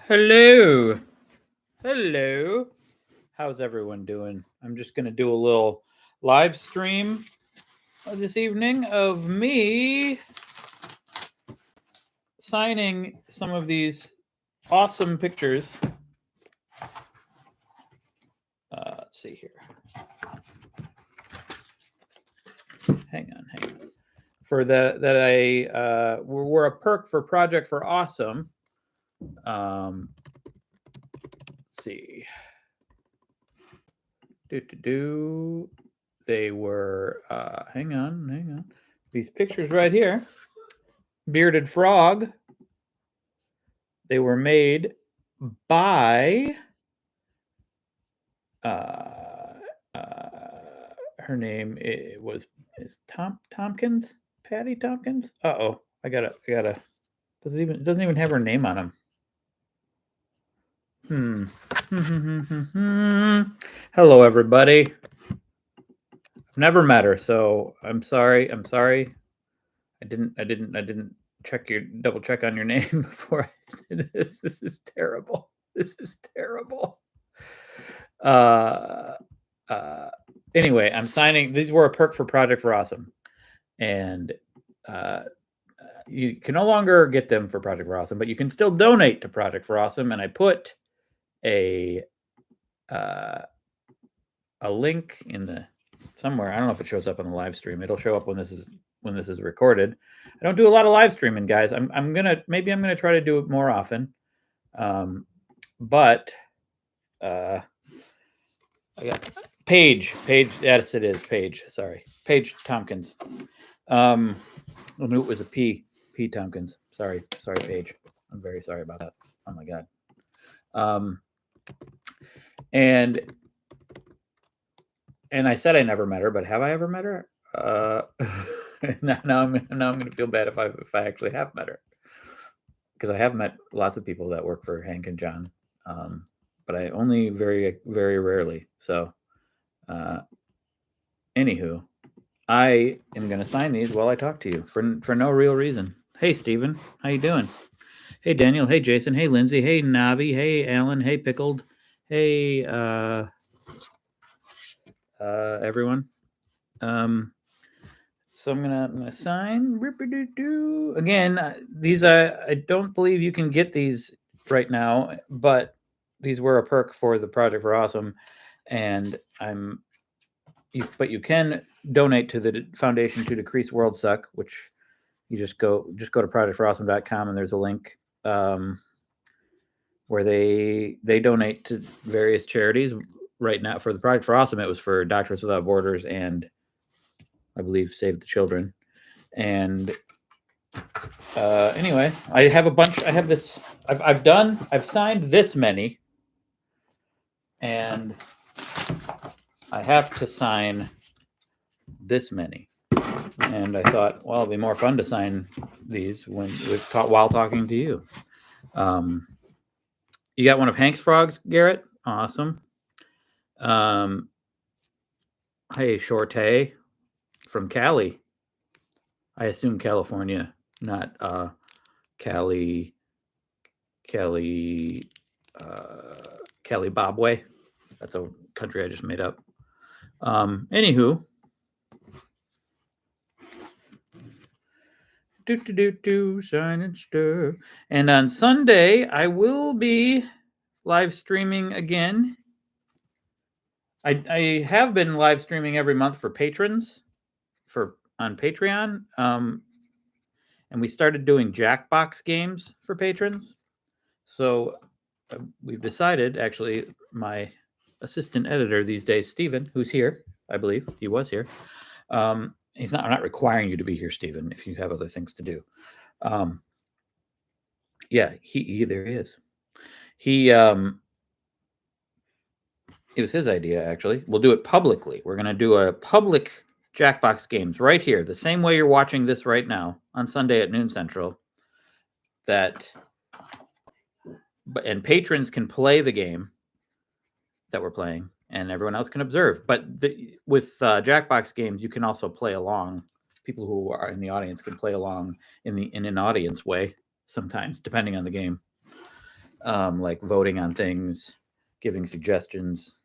Hello. Hello. How's everyone doing? I'm just going to do a little live stream this evening of me signing some of these awesome pictures. Let's see here. Hang on. For that I were a perk for Project for Awesome. Let's see. They were hang on. These pictures right here. Bearded Frog. They were made by her name is Tompkins, Patty Tompkins. I gotta doesn't even have her name on them. Hello everybody. I've never met her, so I'm sorry. I didn't double check on your name before I said this. This is terrible. Anyway, I'm signing. These were a perk for Project for Awesome, and you can no longer get them for Project for Awesome, but you can still donate to Project for Awesome. And I put a link in the somewhere. I don't know if it shows up on the live stream. It'll show up when this is recorded. I don't do a lot of live streaming, guys. I'm gonna try to do it more often. But I got Paige. Yes, it is Paige. Sorry, Paige Tompkins. I knew it was a P Tompkins. Sorry, Paige. I'm very sorry about that. Oh my god. And I said I never met her, but have I ever met her? Now I'm gonna feel bad if I actually have met her, because I have met lots of people that work for Hank and John, but I only very rarely. So, anywho, I am gonna sign these while I talk to you for no real reason. Hey Steven, how you doing? Hey Daniel, hey Jason, hey Lindsay, hey Navi, hey Alan, hey Pickled, hey everyone. So I'm gonna sign. Again, these I don't believe you can get these right now, but these were a perk for the Project for Awesome, and but you can donate to the Foundation to Decrease World Suck, which you just go to projectforawesome.com, and there's a link where they donate to various charities. Right now, for the Project for Awesome, it was for Doctors Without Borders and I believe Save the Children. And anyway, I have a bunch. I have this. I've signed this many, and I have to sign this many. And I thought, well, it'll be more fun to sign these while talking to you. You got one of Hank's frogs, Garrett? Awesome. Hey, Shorty from Cali. I assume California, not Cali Bobway. That's a country I just made up. Anywho. Sign and stir. And on Sunday, I will be live streaming again. I have been live streaming every month for patrons on Patreon. And we started doing Jackbox games for patrons. So we've decided, actually, my assistant editor these days, Steven, who's here, I believe he was here. I'm not requiring you to be here, Steven, if you have other things to do. Yeah, he there he is. It was his idea, actually. We'll do it publicly. We're going to do a public Jackbox games right here, the same way you're watching this right now on Sunday at noon Central. And patrons can play the game that we're playing, and everyone else can observe. But with Jackbox games, you can also play along. People who are in the audience can play along in an audience way sometimes, depending on the game. like voting on things, giving suggestions,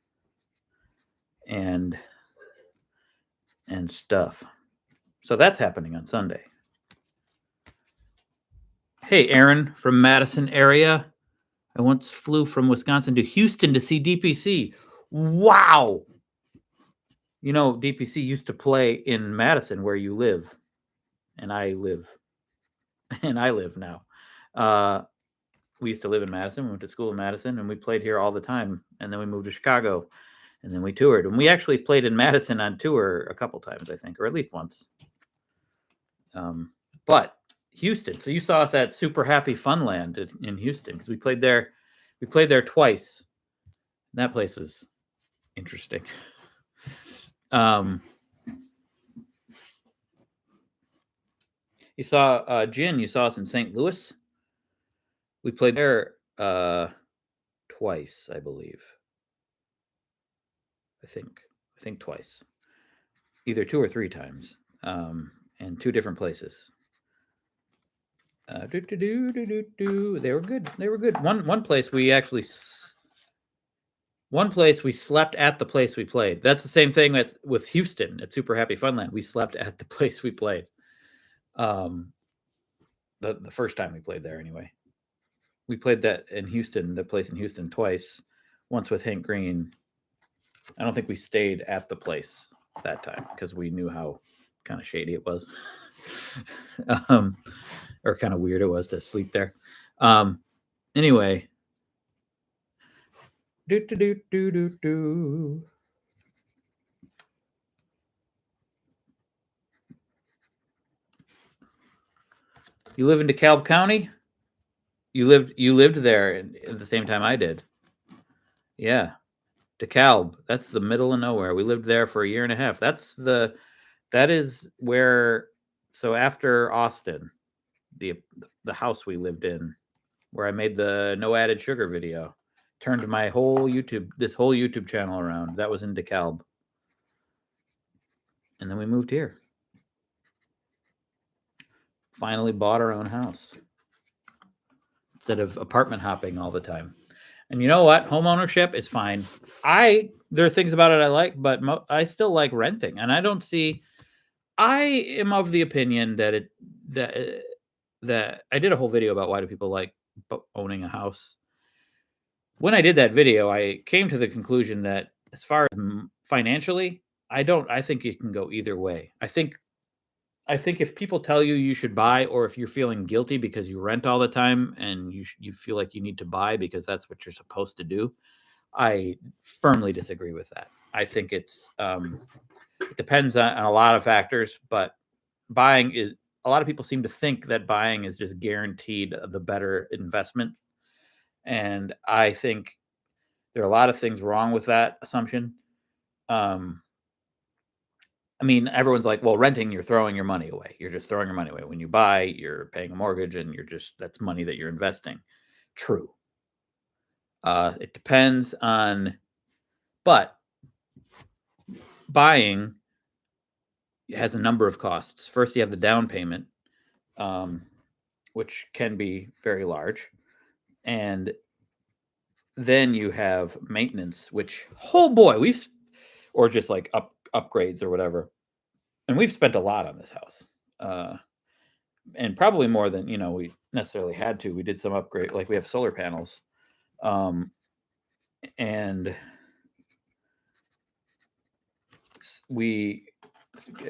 and stuff. So that's happening on Sunday. Hey, Aaron from Madison area. I once flew from Wisconsin to Houston to see DPC. Wow. You know, DPC used to play in Madison where you live, and I live, and I live now. We used to live in Madison. We went to school in Madison, and we played here all the time. And then we moved to Chicago, and then we toured. And we actually played in Madison on tour a couple times, I think, or at least once. But Houston. So you saw us at Super Happy Funland in Houston because we played there. We played there twice. That place is interesting. You saw Gin. You saw us in St. Louis. We played there twice, I believe. I think twice, either 2 or 3 times, in 2 different places. They were good. They were good. One place we actually. One place we slept at the place we played. That's the same thing with Houston at Super Happy Funland. We slept at the place we played. The first time we played there, anyway. We played that in Houston, the place in Houston, twice. Once with Hank Green. I don't think we stayed at the place that time because we knew how kind of shady it was, or kind of weird it was to sleep there. Anyway. Do. You live in DeKalb County? You lived there at the same time I did. Yeah. DeKalb. That's the middle of nowhere. We lived there for a year and a half. That is where, so after Austin, the house we lived in, where I made the no added sugar video, turned my whole YouTube channel around. That was in DeKalb. And then we moved here. Finally bought our own house instead of apartment hopping all the time. And you know what? Home ownership is fine. There are things about it I like, but I still like renting. And I am of the opinion that I did a whole video about why do people like owning a house. When I did that video, I came to the conclusion that as far as financially, I think it can go either way. I think if people tell you should buy, or if you're feeling guilty because you rent all the time and you feel like you need to buy because that's what you're supposed to do, I firmly disagree with that. I think it depends on a lot of factors, but a lot of people seem to think that buying is just guaranteed the better investment. And I think there are a lot of things wrong with that assumption. I mean, everyone's like, well, renting, you're throwing your money away. You're just throwing your money away. When you buy, you're paying a mortgage and that's money that you're investing. True. It depends on, but buying has a number of costs. First, you have the down payment, which can be very large. And then you have maintenance, which, oh boy, or just like upgrades or whatever. And we've spent a lot on this house, and probably more than we necessarily had to. We did some upgrade, like we have solar panels, and we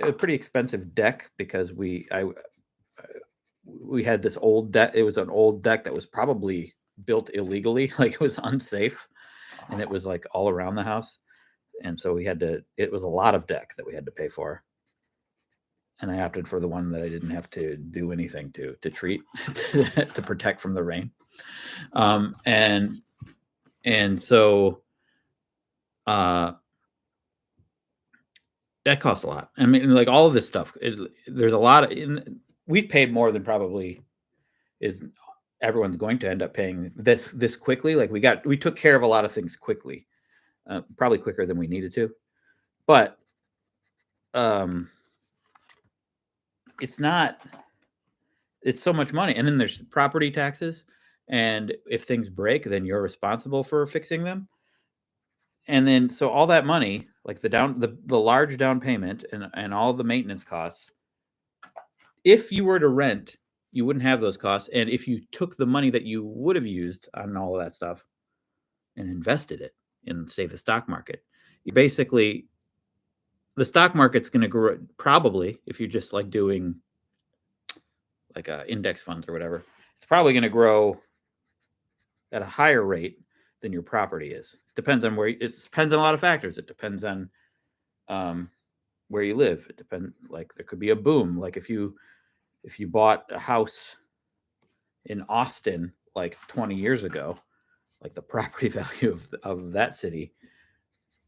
a pretty expensive deck because we had this old deck. It was an old deck that was probably built illegally, like it was unsafe, and it was like all around the house, and so it was a lot of deck that we had to pay for. And I opted for the one that I didn't have to do anything to treat to protect from the rain. And so that costs a lot. I mean, like all of this stuff, there's a lot we've paid more than probably is everyone's going to end up paying this quickly. Like we took care of a lot of things quickly, probably quicker than we needed to, but it's so much money. And then there's property taxes, And if things break, then you're responsible for fixing them. And then so all that money, like the large down payment and all the maintenance costs, if you were to rent, you wouldn't have those costs. And if you took the money that you would have used on all of that stuff and invested it in, say, the stock market, you basically, the stock market's going to grow probably, if you're just like doing like index funds or whatever, it's probably going to grow at a higher rate than your property is. Depends on where it depends on a lot of factors. It depends on where you live. It depends, like there could be a boom. Like if you bought a house in Austin like 20 years ago, like the property value of that city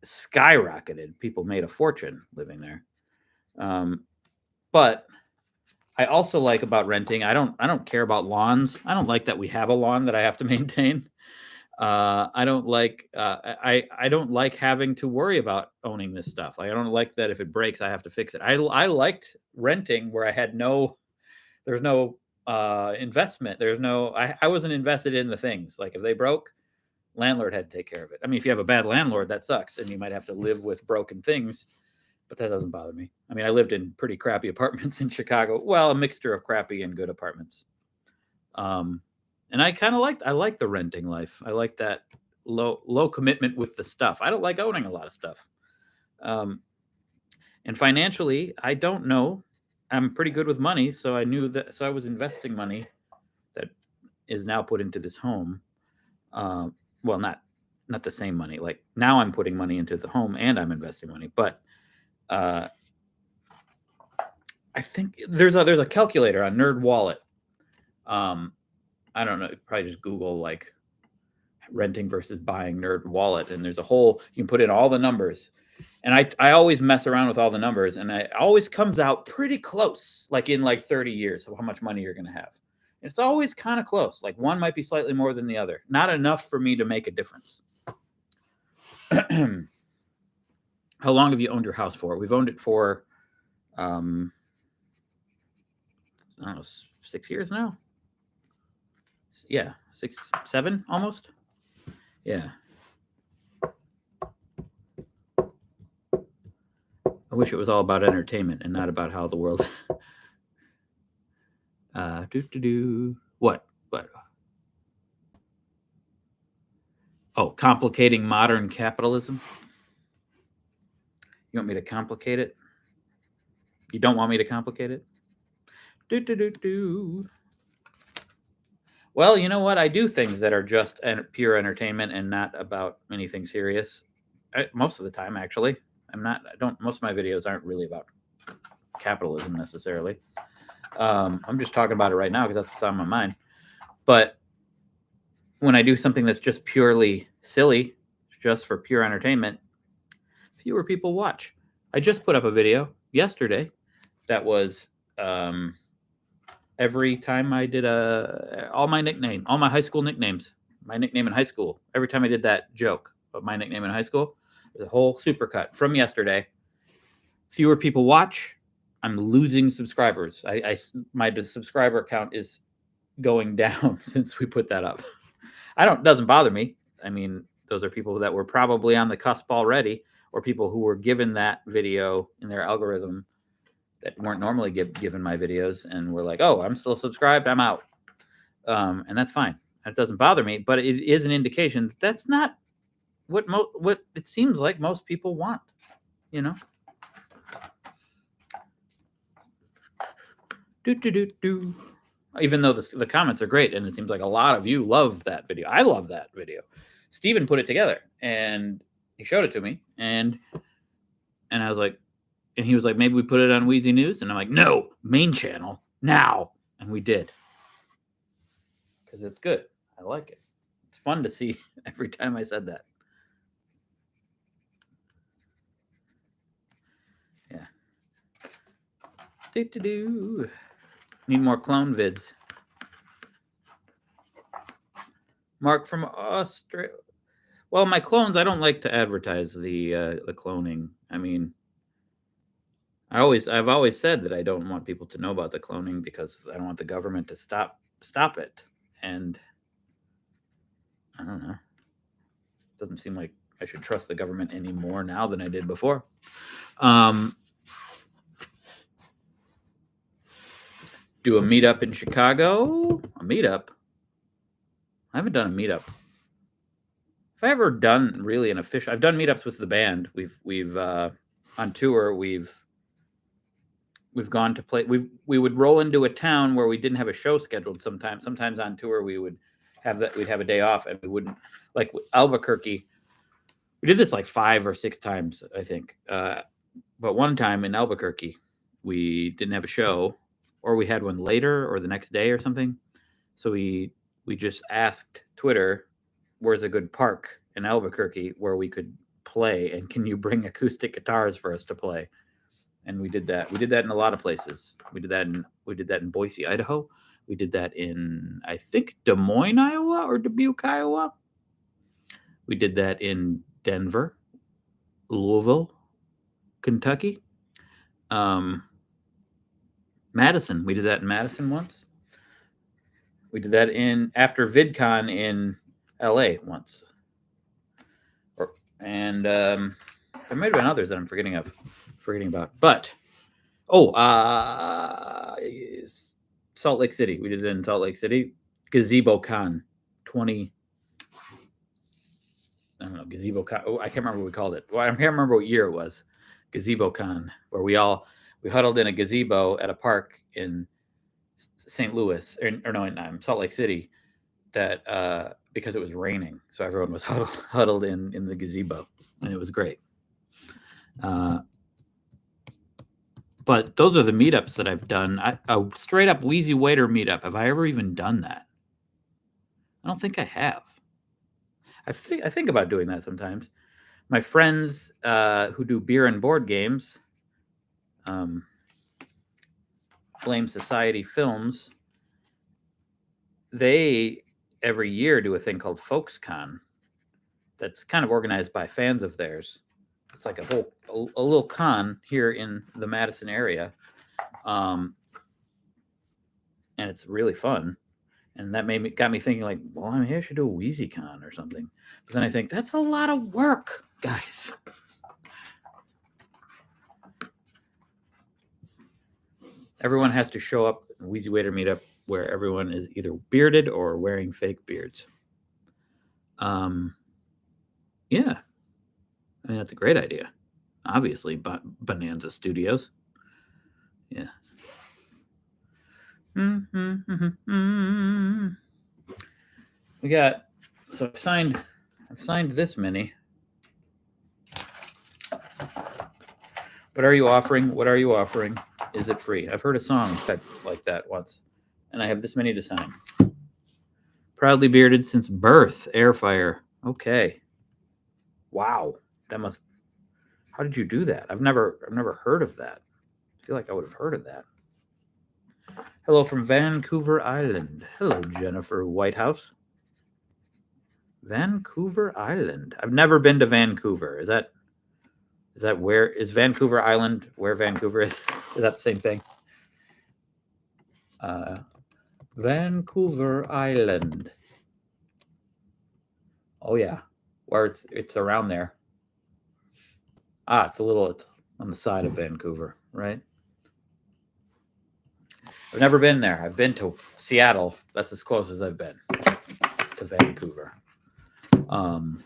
skyrocketed. People made a fortune living there. But I also like about renting, I don't care about lawns. I don't like that we have a lawn that I have to maintain. I don't like I don't like having to worry about owning this stuff. Like, I don't like that if it breaks, I have to fix it. I liked renting where I had there's no investment. There's no I wasn't invested in the things. Like if they broke, landlord had to take care of it. I mean, if you have a bad landlord, that sucks, and you might have to live with broken things. But that doesn't bother me. I mean, I lived in pretty crappy apartments in Chicago. Well, a mixture of crappy and good apartments. And I kind of I like the renting life. I like that low commitment with the stuff. I don't like owning a lot of stuff. And financially, I don't know. I'm pretty good with money, so I knew that. So I was investing money that is now put into this home. Well, not the same money. Like now, I'm putting money into the home and I'm investing money, but I think there's a calculator on Nerd Wallet. I don't know. Probably just Google like renting versus buying Nerd Wallet, and there's a whole, you can put in all the numbers. And I always mess around with all the numbers, and it always comes out pretty close, like in like 30 years of how much money you're going to have. And it's always kind of close. Like one might be slightly more than the other. Not enough for me to make a difference. How long have you owned your house for? We've owned it for, I don't know, 6 years now. Yeah, 6, 7 almost. Yeah. I wish it was all about entertainment and not about how the world. What? Oh, complicating modern capitalism. You want me to complicate it? You don't want me to complicate it? Well, you know what? I do things that are just pure entertainment and not about anything serious. Most of the time, actually. Most of my videos aren't really about capitalism necessarily. I'm just talking about it right now because that's what's on my mind. But when I do something that's just purely silly, just for pure entertainment, fewer people watch. I just put up a video yesterday that was every time I did all my high school nicknames, my nickname in high school. Every time I did that joke of my nickname in high school, there's a whole supercut from yesterday. Fewer people watch. I'm losing subscribers. My subscriber count is going down since we put that up. Doesn't bother me. I mean, those are people that were probably on the cusp already, or people who were given that video in their algorithm that weren't normally given my videos and were like, oh, I'm still subscribed, I'm out. And that's fine. That doesn't bother me, but it is an indication that that's not what it seems like most people want, you know? Even though the comments are great, and it seems like a lot of you love that video. I love that video. Steven put it together, and he showed it to me, and I was like, and he was like, maybe we put it on Wheezy News, and I'm like, no, main channel now, and we did, because it's good. I like it. It's fun to see every time I said that. Yeah. Need more clone vids. Mark from Australia. Well, my clones, I don't like to advertise the cloning. I mean, I've always said that I don't want people to know about the cloning because I don't want the government to stop it. And don't know. Doesn't seem like I should trust the government any more now than I did before. Do a meetup in Chicago. A meetup? I haven't done a meetup. If I ever done really an official, I've done meetups with the band. We've on tour. We've gone to play. We would roll into a town where we didn't have a show scheduled. Sometimes on tour we would have that. We'd have a day off, and we wouldn't, like Albuquerque. We did this like 5 or 6 times, I think. But one time in Albuquerque, we didn't have a show, or we had one later or the next day or something. So we just asked Twitter, where's a good park in Albuquerque where we could play, and can you bring acoustic guitars for us to play? And we did that. We did that in a lot of places. We did that in Boise, Idaho. We did that in, I think, Des Moines, Iowa, or Dubuque, Iowa. We did that in Denver, Louisville, Kentucky, Madison. We did that in Madison once. We did that after VidCon in LA once. And there might have been others that I'm forgetting about. But Salt Lake City. We did it in Salt Lake City. Gazebo Con 20. I don't know, Gazebo Con. Oh, I can't remember what we called it. Well, I can't remember what year it was. Gazebo Con, where we huddled in a gazebo at a park in St. Louis, or Salt Lake City, that because it was raining, so everyone was huddled in the gazebo, and it was great. But those are the meetups that I've done. A straight up WheezyWaiter meetup. Have I ever even done that? I don't think I have. I think about doing that sometimes. My friends who do beer and board games, Blame Society Films, they every year do a thing called FolksCon that's kind of organized by fans of theirs. It's like a little con here in the Madison area, and it's really fun. And that got me thinking, like, well, maybe I should do a WheezyCon or something. But then I think that's a lot of work, guys. Everyone has to show up at a WheezyWaiter meetup where everyone is either bearded or wearing fake beards. Yeah. I mean, that's a great idea. Obviously, Bonanza Studios. Yeah. We got, so I've signed this many. What are you offering? What are you offering? Is it free? I've heard a song like that once, and I have this many to sign. Proudly bearded since birth. Airfire. Okay. Wow. How did you do that? I've never heard of that. I feel like I would have heard of that. Hello from Vancouver Island. Hello, Jennifer Whitehouse. Vancouver Island. I've never been to Vancouver. Is that where is Vancouver Island? Where Vancouver is? Is that the same thing? Vancouver Island. Oh yeah, where it's around there. It's on the side of Vancouver, right? I've never been there. I've been to Seattle. That's as close as I've been to Vancouver. I've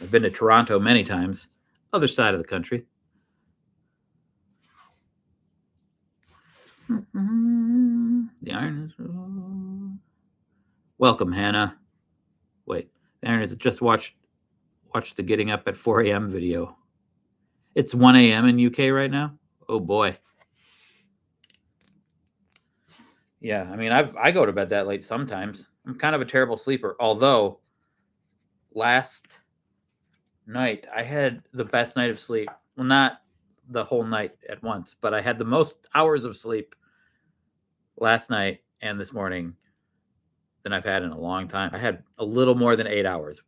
been to Toronto many times. Other side of the country. The Iron is... Welcome, Hannah. Wait, the Iron is just watched the Getting Up at 4 a.m. video. It's 1 a.m. in UK right now. Oh boy. Yeah, I mean, I go to bed that late sometimes. I'm kind of a terrible sleeper. Although last night I had the best night of sleep. Well, not the whole night at once, but I had the most hours of sleep last night and this morning than I've had in a long time. I had a little more than 8 hours.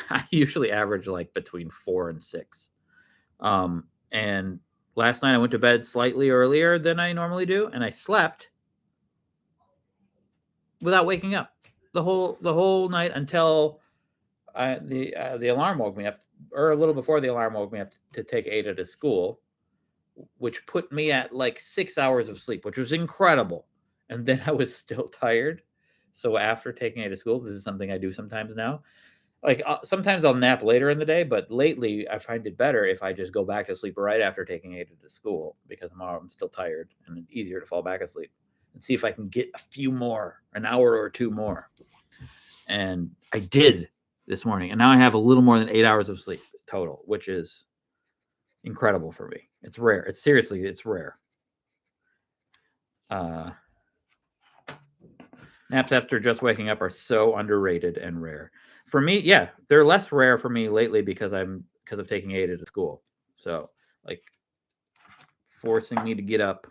I usually average like between 4 and 6. And last night I went to bed slightly earlier than I normally do, and I slept without waking up the whole night until the alarm woke me up, or a little before the alarm woke me up to take Ada to school, which put me at like 6 hours of sleep, which was incredible. And then I was still tired. So after taking Ada to school, this is something I do sometimes now. Like sometimes I'll nap later in the day, but lately I find it better if I just go back to sleep right after taking Ada to school because I'm still tired and it's easier to fall back asleep and see if I can get a few more, an hour or two more. And I did this morning, and now I have a little more than 8 hours of sleep total, which is incredible for me. It's rare. It's rare. Naps after just waking up are so underrated and rare. For me, yeah, they're less rare for me lately because of taking Ada to school. So like forcing me to get up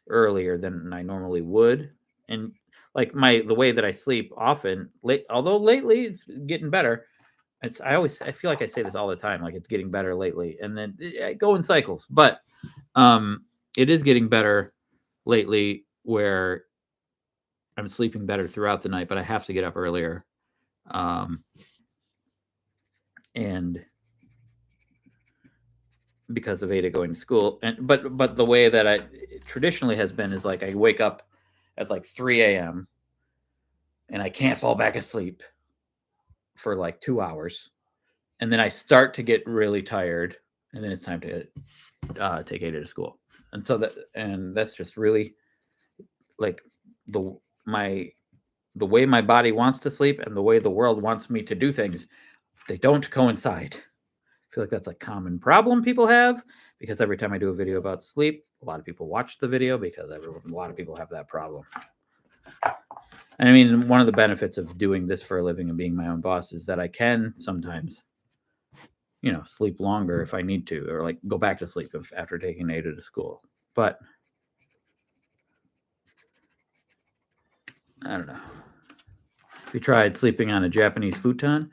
earlier than I normally would, and like the way that I sleep often, although lately it's getting better. I feel like I say this all the time, like it's getting better lately, and then I go in cycles. But it is getting better lately, where I'm sleeping better throughout the night, but I have to get up earlier, and because of Ada going to school, and but the way that it traditionally has been is like I wake up at like 3 a.m. and I can't fall back asleep for like 2 hours, and then I start to get really tired, and then it's time to take Ada to school, and that's just really like the way my body wants to sleep and the way the world wants me to do things. They don't coincide. I feel like that's a common problem people have, because every time I do a video about sleep, a lot of people watch the video because a lot of people have that problem. And I mean, one of the benefits of doing this for a living and being my own boss is that I can sometimes, sleep longer if I need to, or like go back to sleep after taking Ada to school. But I don't know. Have you tried sleeping on a Japanese futon?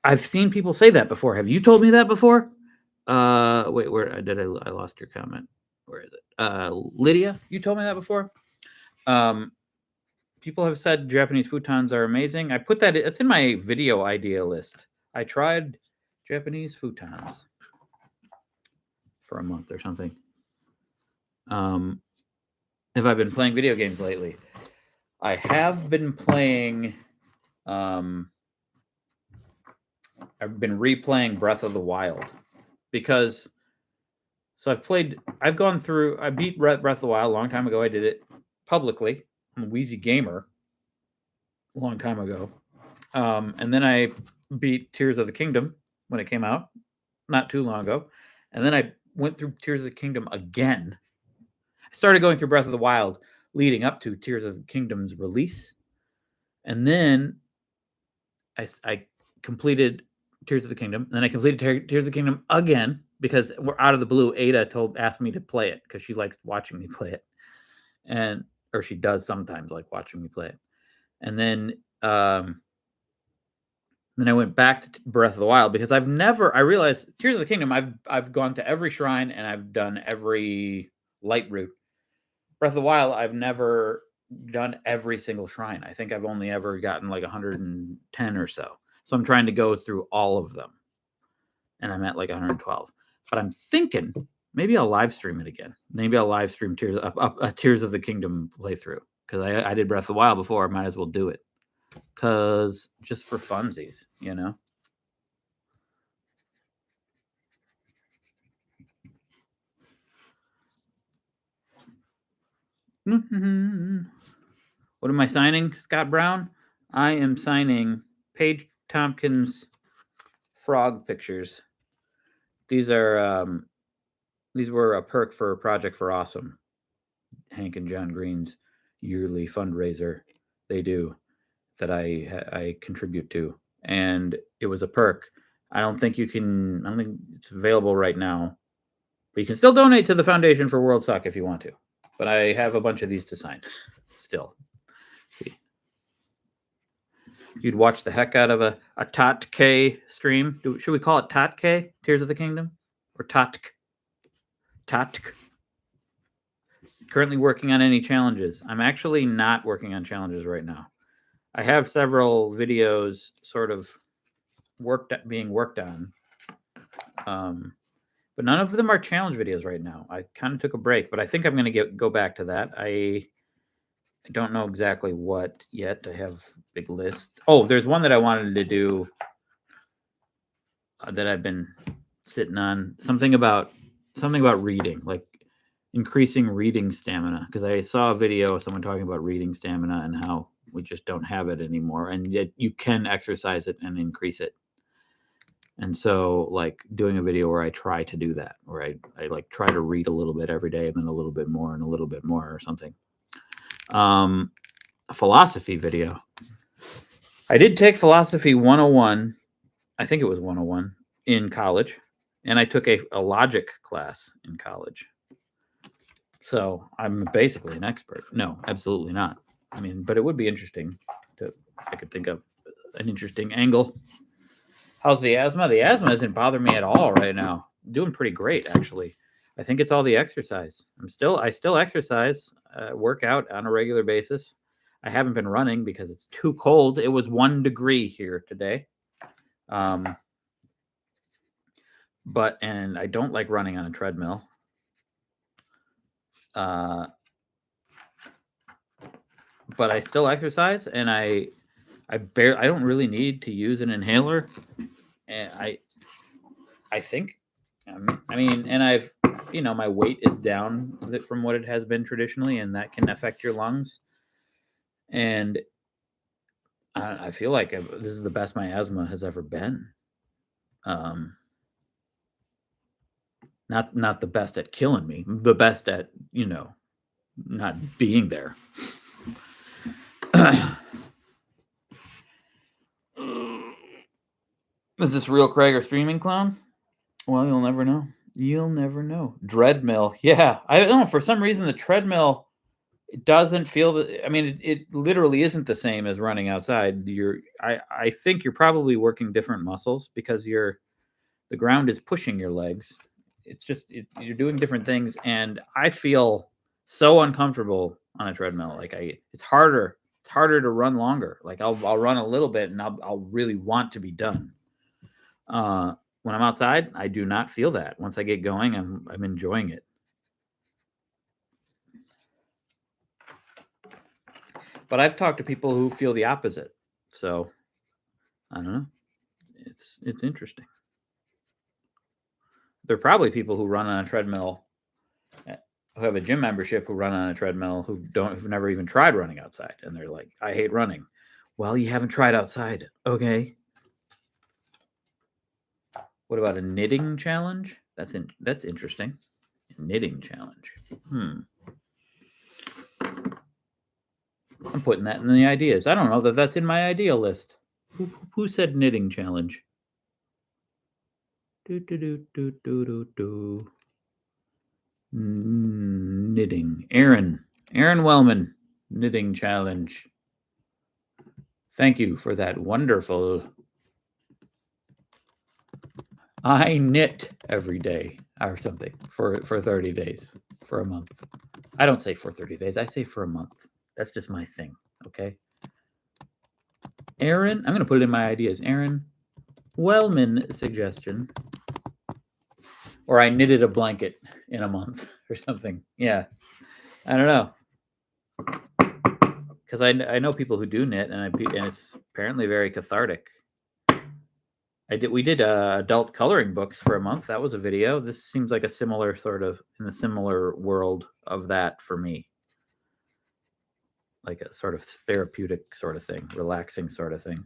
I've seen people say that before. Have you told me that before? Wait, where did I lost your comment? Where is it? Lydia, you told me that before. People have said Japanese futons are amazing. I put that. It's in my video idea list. I tried Japanese futons for a month or something. Have I been playing video games lately? I have been playing. I've been replaying Breath of the Wild because. So I beat Breath of the Wild a long time ago. I did it publicly. I'm a Wheezy Gamer a long time ago. And then I beat Tears of the Kingdom when it came out not too long ago. And then I went through Tears of the Kingdom again. I started going through Breath of the Wild leading up to Tears of the Kingdom's release. And then I completed Tears of the Kingdom. And then I completed Tears of the Kingdom again because we're out of the blue. Ada asked me to play it because she likes watching me play it. Or she does sometimes like watching me play it. And then I went back to Breath of the Wild because I realized Tears of the Kingdom, I've gone to every shrine and I've done every light route. Breath of the Wild, I've never done every single shrine. I think I've only ever gotten like 110 or so. So I'm trying to go through all of them. And I'm at like 112. But I'm thinking maybe I'll live stream it again. Maybe I'll live stream Tears of the Kingdom playthrough. Because I did Breath of the Wild before. I might as well do it. Because just for funsies, What am I signing, Scott Brown? I am signing Paige Tompkins frog pictures. These were a perk for Project for Awesome, Hank and John Green's yearly fundraiser they do that I contribute to, and it was a perk. I don't think it's available right now, but you can still donate to the Foundation for World Suck if you want to. But I have a bunch of these to sign still. Let's see. You'd watch the heck out of a Tot K stream. Should we call it Tot K? Tears of the Kingdom? Or Totk? Totk? Currently working on any challenges. I'm actually not working on challenges right now. I have several videos sort of being worked on. But none of them are challenge videos right now. I kind of took a break, but I think I'm going to go back to that. I don't know exactly what yet. I have a big list. Oh, there's one that I wanted to do that I've been sitting on. Something about reading, like increasing reading stamina. Because I saw a video of someone talking about reading stamina and how we just don't have it anymore, and yet you can exercise it and increase it. And so, like, doing a video where I try to do that, where I like try to read a little bit every day and then a little bit more and a little bit more or something. A philosophy video. I did take philosophy 101. I think it was 101 in college. And I took a logic class in college. So I'm basically an expert. No, absolutely not. I mean, but it would be interesting if I could think of an interesting angle. How's the asthma? The asthma doesn't bother me at all right now. I'm doing pretty great, actually. I think it's all the exercise. I still exercise, work out on a regular basis. I haven't been running because it's too cold. It was 1 degree here today. And I don't like running on a treadmill. But I still exercise, and I don't really need to use an inhaler. And I think, I mean, and I've, my weight is down from what it has been traditionally, and that can affect your lungs. And I feel like this is the best my asthma has ever been. Not the best at killing me, the best at, not being there. Is this real Craig or streaming clown? Well, you'll never know. You'll never know. Treadmill. Yeah. I don't know. For some reason, the treadmill, it doesn't feel I mean, it literally isn't the same as running outside. I think you're probably working different muscles because the ground is pushing your legs. It's just, you're doing different things. And I feel so uncomfortable on a treadmill. Like it's harder to run longer. Like I'll run a little bit and I'll really want to be done. When I'm outside, I do not feel that. Once I get going, I'm enjoying it. But I've talked to people who feel the opposite. So I don't know. It's interesting. There are probably people who run on a treadmill, who have a gym membership, who run on a treadmill, who've never even tried running outside, and they're like, I hate running. Well, you haven't tried outside. Okay. What about a knitting challenge? That's interesting. A knitting challenge. I'm putting that in the ideas. I don't know that that's in my idea list. Who said knitting challenge? Knitting. Aaron Wellman. Knitting challenge. Thank you for that wonderful. I knit every day or something for 30 days, for a month. I don't say for 30 days. I say for a month. That's just my thing. Okay. Aaron, I'm going to put it in my ideas. Aaron Wellman suggestion. Or I knitted a blanket in a month or something. Yeah. I don't know. Because I know people who do knit, and it's apparently very cathartic. We did adult coloring books for a month. That was a video. This seems like a similar sort of, in the similar world of that for me. Like a sort of therapeutic sort of thing, relaxing sort of thing.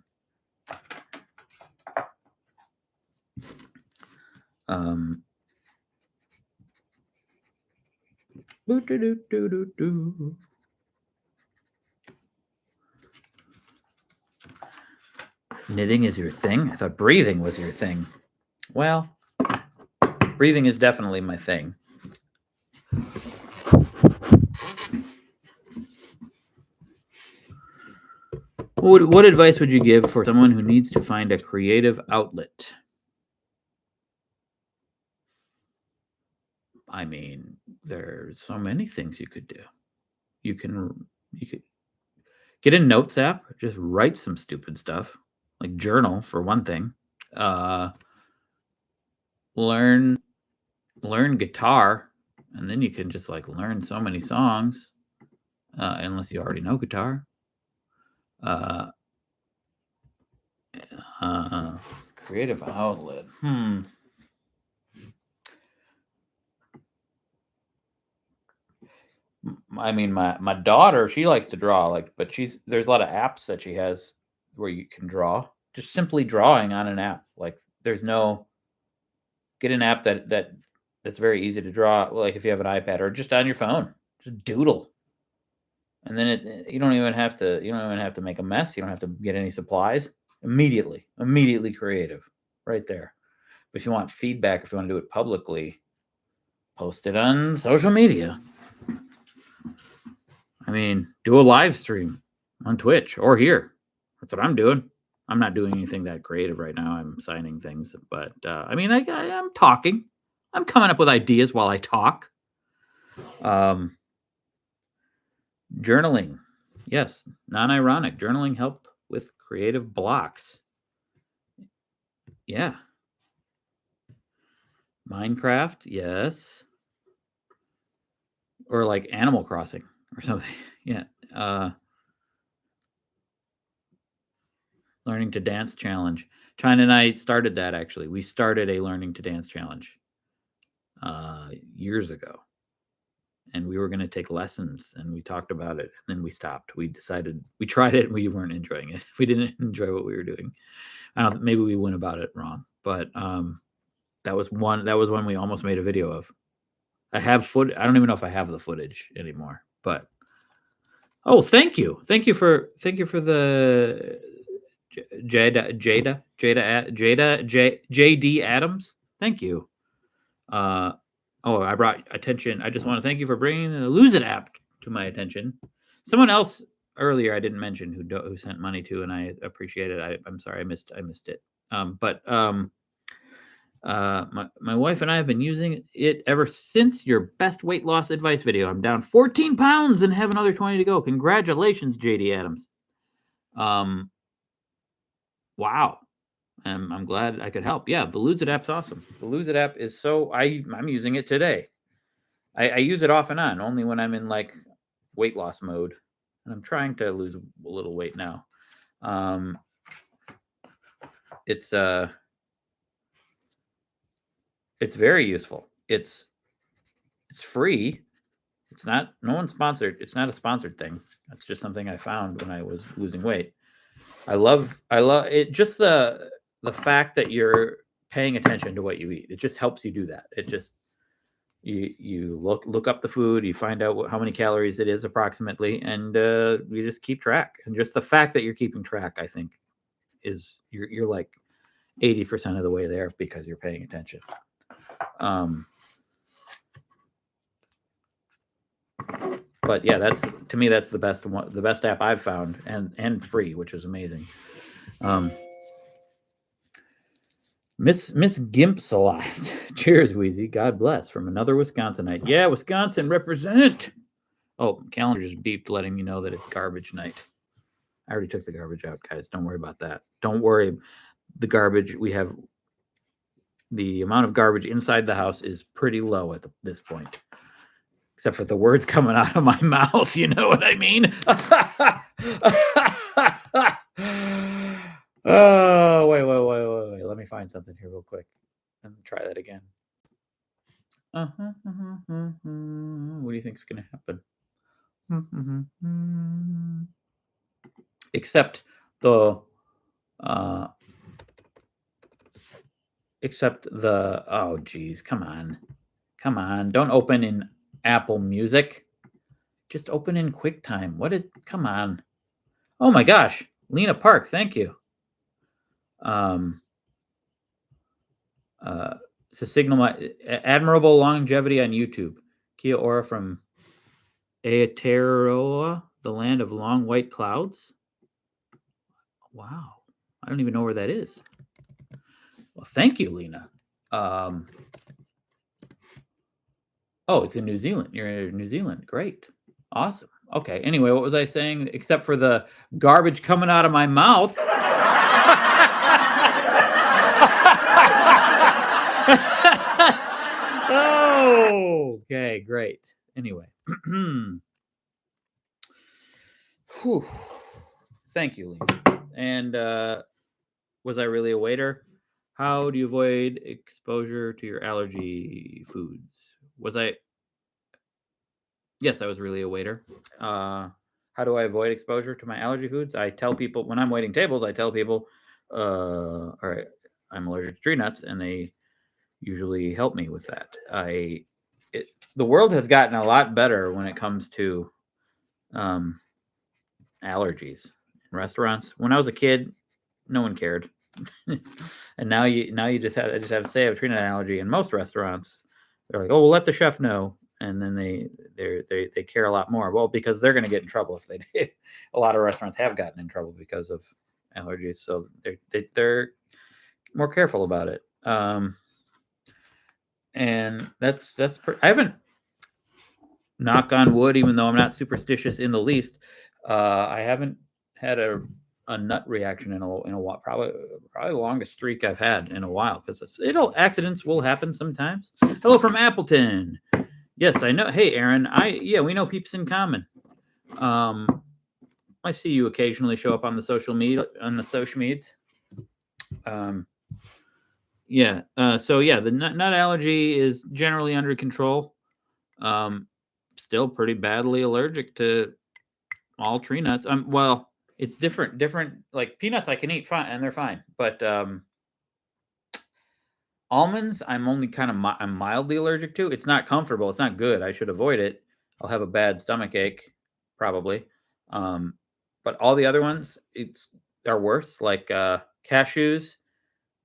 Knitting is your thing? I thought breathing was your thing. Well, breathing is definitely my thing. What advice would you give for someone who needs to find a creative outlet? I mean, there's so many things you could do. You could get a notes app, just write some stupid stuff, like journal for one thing. Learn guitar, and then you can just like learn so many songs, unless you already know guitar. Creative outlet. I mean, my daughter, she likes to draw, like, but there's a lot of apps that she has where you can draw. Just simply drawing on an app. Like, get an app that's very easy to draw. Like if you have an iPad or just on your phone, just doodle, and then you don't even have to make a mess. You don't have to get any supplies. Immediately creative, right there. But if you want feedback, if you want to do it publicly, post it on social media. I mean, do a live stream on Twitch or here. That's what I'm doing. I'm not doing anything that creative right now. I'm signing things, but I mean, I'm talking. I'm coming up with ideas while I talk. Journaling. Yes, non-ironic. Journaling help with creative blocks. Yeah. Minecraft, yes. Or like Animal Crossing or something. Yeah. Learning to dance challenge. China and I started that, actually. We started a learning to dance challenge years ago. And we were going to take lessons, and we talked about it, and then we stopped. We decided, we tried it, and we weren't enjoying it. We didn't enjoy what we were doing. Maybe we went about it wrong, but that was one we almost made a video of. I don't even know if I have the footage anymore, but thank you for the JD Adams. Thank you. I brought attention. I just want to thank you for bringing the Lose It app to my attention. Someone else earlier I didn't mention who sent money to, and I appreciate it. I'm sorry I missed it. My wife and I have been using it ever since your best weight loss advice video. I'm down 14 pounds and have another 20 to go. Congratulations, JD Adams. Wow. I'm glad I could help. Yeah, the Lose It app's awesome. The Lose It app is I'm using it today. I use it off and on, only when I'm in like weight loss mode. And I'm trying to lose a little weight now. It's very useful. It's free. No one's sponsored. It's not a sponsored thing. That's just something I found when I was losing weight. I love it. Just the fact that you're paying attention to what you eat. It just helps you do that. It just, you look up the food, you find out how many calories it is approximately, and you just keep track. And just the fact that you're keeping track, I think, is you're like 80% of the way there because you're paying attention. But yeah, that's the best one, the best app I've found, and free, which is amazing. Miss Gimpsalite. Cheers, Wheezy. God bless, from another Wisconsinite. Yeah, Wisconsin, represent. Oh, calendar just beeped, letting me know that it's garbage night. I already took the garbage out, guys. Don't worry about that. Don't worry. The garbage, we have, the amount of garbage inside the house is pretty low at this point. Except for the words coming out of my mouth. You know what I mean? Oh, wait. Let me find something here real quick. Let me try that again. What do you think is going to happen? Except the oh geez, come on, don't open in Apple Music, just open in QuickTime. Come on. Oh my gosh, Lena Park, thank you. To signal my admirable longevity on YouTube. Kia ora from Aotearoa, the land of long white clouds. Wow, I don't even know where that is. Well, thank you, Lena. Oh, it's in New Zealand. You're in New Zealand. Great. Awesome. Okay. Anyway, what was I saying? Except for the garbage coming out of my mouth. Okay, great. Anyway. Whew. Thank you, Liam. And was I really a waiter? How do you avoid exposure to your allergy foods? Was I? Yes, I was really a waiter. How do I avoid exposure to my allergy foods? I tell people when I'm waiting tables, I tell people, all right, I'm allergic to tree nuts, and they usually help me with that. The world has gotten a lot better when it comes to um, allergies in restaurants. When I was a kid, no one cared, and now you just have to say I have a tree nut allergy. In most restaurants, they're like, oh, we'll let the chef know, and then they care a lot more. Well, because they're going to get in trouble if they do. A lot of restaurants have gotten in trouble because of allergies, so they're more careful about it. And I haven't, knock on wood, even though I'm not superstitious in the least, I haven't had a nut reaction in a while. Probably the longest streak I've had in a while, because accidents will happen sometimes. Hello from Appleton. Yes, I know. Hey, Aaron. We know peeps in common. I see you occasionally show up on the social media the nut allergy is generally under control. Still pretty badly allergic to all tree nuts. Well, it's different. Like peanuts, I can eat fine, and they're fine. But almonds, I'm only I'm mildly allergic to. It's not comfortable. It's not good. I should avoid it. I'll have a bad stomach ache, probably. But all the other ones, are worse. Like cashews,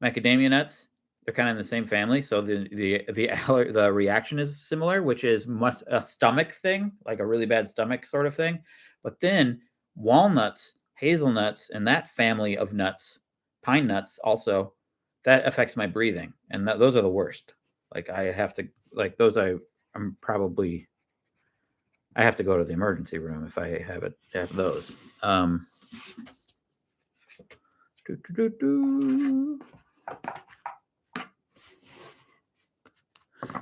macadamia nuts. They're kind of in the same family, so the reaction is similar, which is much a stomach thing, like a really bad stomach sort of thing. But then walnuts, hazelnuts, and that family of nuts, pine nuts also, that affects my breathing, and those are the worst. Like I have to, like those, I have to go to the emergency room if I have those. Doo, doo, doo, doo.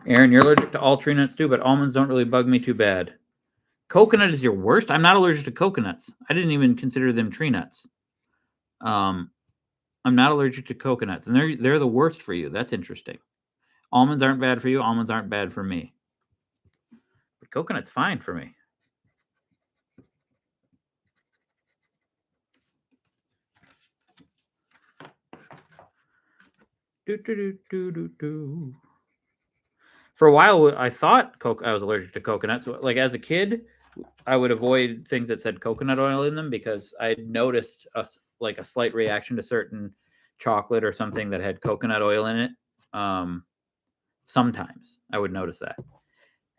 Aaron, you're allergic to all tree nuts too, but almonds don't really bug me too bad. Coconut is your worst? I'm not allergic to coconuts. I didn't even consider them tree nuts. I'm not allergic to coconuts, and they're the worst for you. That's interesting. Almonds aren't bad for you. Almonds aren't bad for me. But coconut's fine for me. Do, do, do, do, do, do. For a while, I thought I was allergic to coconut. So, like as a kid, I would avoid things that said coconut oil in them because I noticed a slight reaction to certain chocolate or something that had coconut oil in it. Sometimes I would notice that.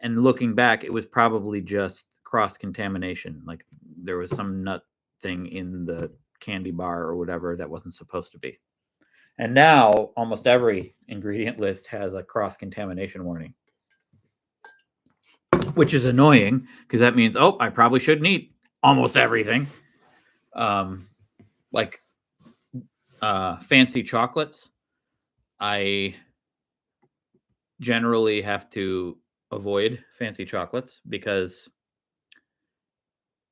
And looking back, it was probably just cross contamination. Like there was some nut thing in the candy bar or whatever that wasn't supposed to be. And now almost every ingredient list has a cross contamination warning, which is annoying because that means, I probably shouldn't eat almost everything. Like fancy chocolates, I generally have to avoid fancy chocolates because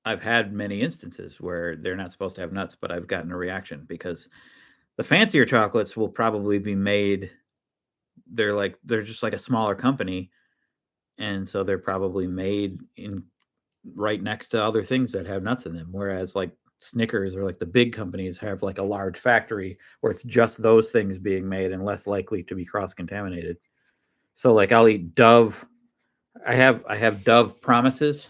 I've had many instances where they're not supposed to have nuts, but I've gotten a reaction because the fancier chocolates will probably be made. They're just like a smaller company, and so they're probably made in right next to other things that have nuts in them. Whereas like Snickers or like the big companies have like a large factory where it's just those things being made and less likely to be cross contaminated. So like I'll eat Dove. I have Dove Promises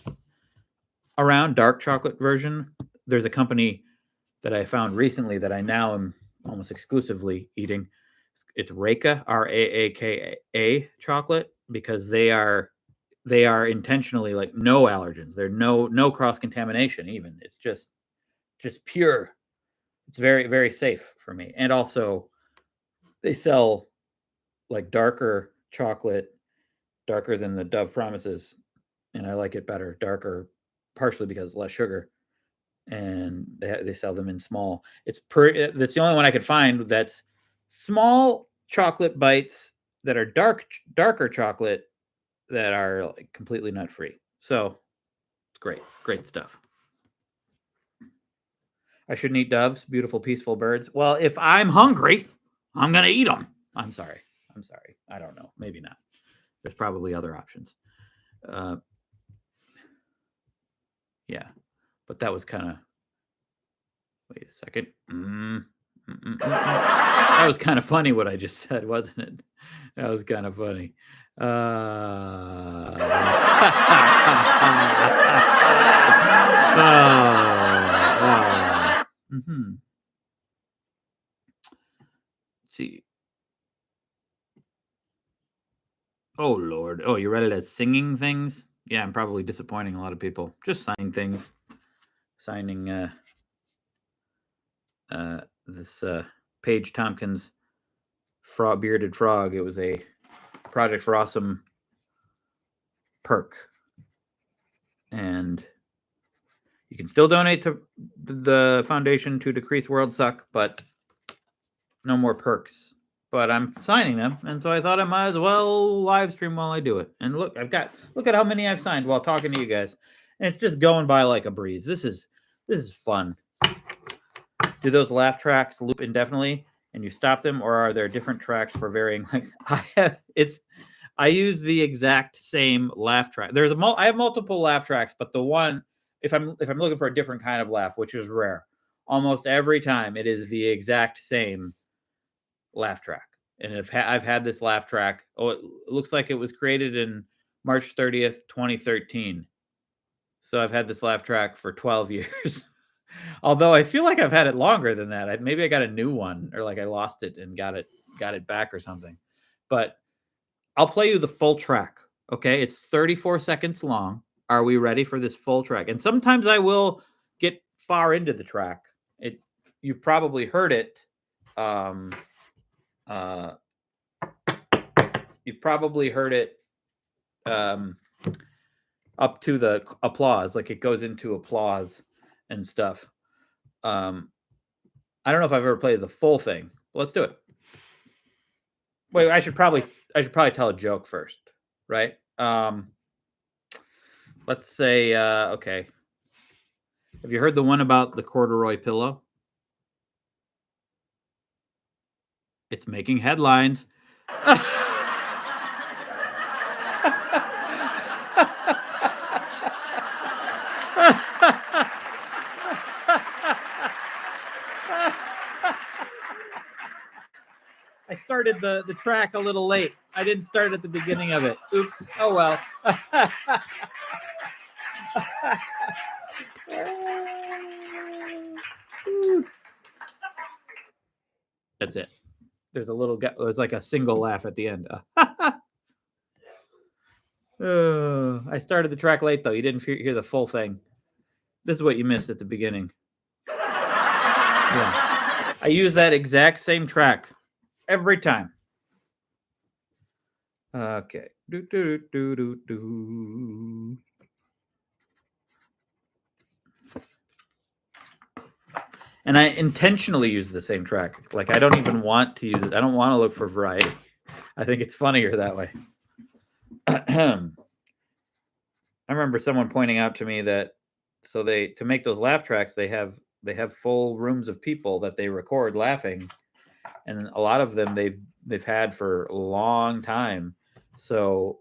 around, dark chocolate version. There's a company that I found recently that I now am almost exclusively eating. It's Raka, Raaka chocolate, because they are intentionally like no allergens. They're no cross contamination even. It's just pure. It's very, very safe for me. And also they sell like darker chocolate, darker than the Dove Promises, and I like it better, darker, partially because less sugar. And they sell them in small. That's the only one I could find that's small chocolate bites that are darker chocolate that are like completely nut free. So it's great stuff. I shouldn't eat doves, beautiful, peaceful birds. Well, if I'm hungry, I'm gonna eat them. I'm sorry. I don't know. Maybe not. There's probably other options. Yeah, but that was kind of. Wait a second. That was kind of funny what I just said, wasn't it? That was kind of funny. Mhm. Let's see. Oh Lord. Oh, you read it as singing things? Yeah, I'm probably disappointing a lot of people. Just signing things. Signing this Paige Tompkins bearded frog. It was a Project for Awesome perk. And you can still donate to the foundation to decrease world suck, but no more perks. But I'm signing them, and so I thought I might as well live stream while I do it. And look at how many I've signed while talking to you guys. And it's just going by like a breeze. This is fun. Do those laugh tracks loop indefinitely and you stop them, or are there different tracks for varying lengths? I use the exact same laugh track. I have multiple laugh tracks, but the one if I'm looking for a different kind of laugh, which is rare, almost every time it is the exact same laugh track. And I've had this laugh track. Oh, it looks like it was created in March 30th, 2013. So I've had this laugh track for 12 years. Although I feel like I've had it longer than that. Maybe I got a new one, or like I lost it and got it back or something. But I'll play you the full track. Okay, it's 34 seconds long. Are we ready for this full track? And sometimes I will get far into the track. You've probably heard it. You've probably heard it up to the applause, like it goes into applause and stuff. I don't know if I've ever played the full thing. Let's do it. Wait, I should probably tell a joke first, right? Let's say, okay. Have you heard the one about the corduroy pillow? It's making headlines. I started the track a little late. I didn't start at the beginning of it. Oops. Oh well. That's it. There's like a single laugh at the end. I started the track late though. You didn't hear the full thing. This is what you missed at the beginning. Yeah. I use that exact same track every time. Okay. And I intentionally use the same track. Like I don't even want to use it. I don't want to look for variety. I think it's funnier that way. I remember someone pointing out to me that to make those laugh tracks, they have full rooms of people that they record laughing, and a lot of them they've had for a long time. So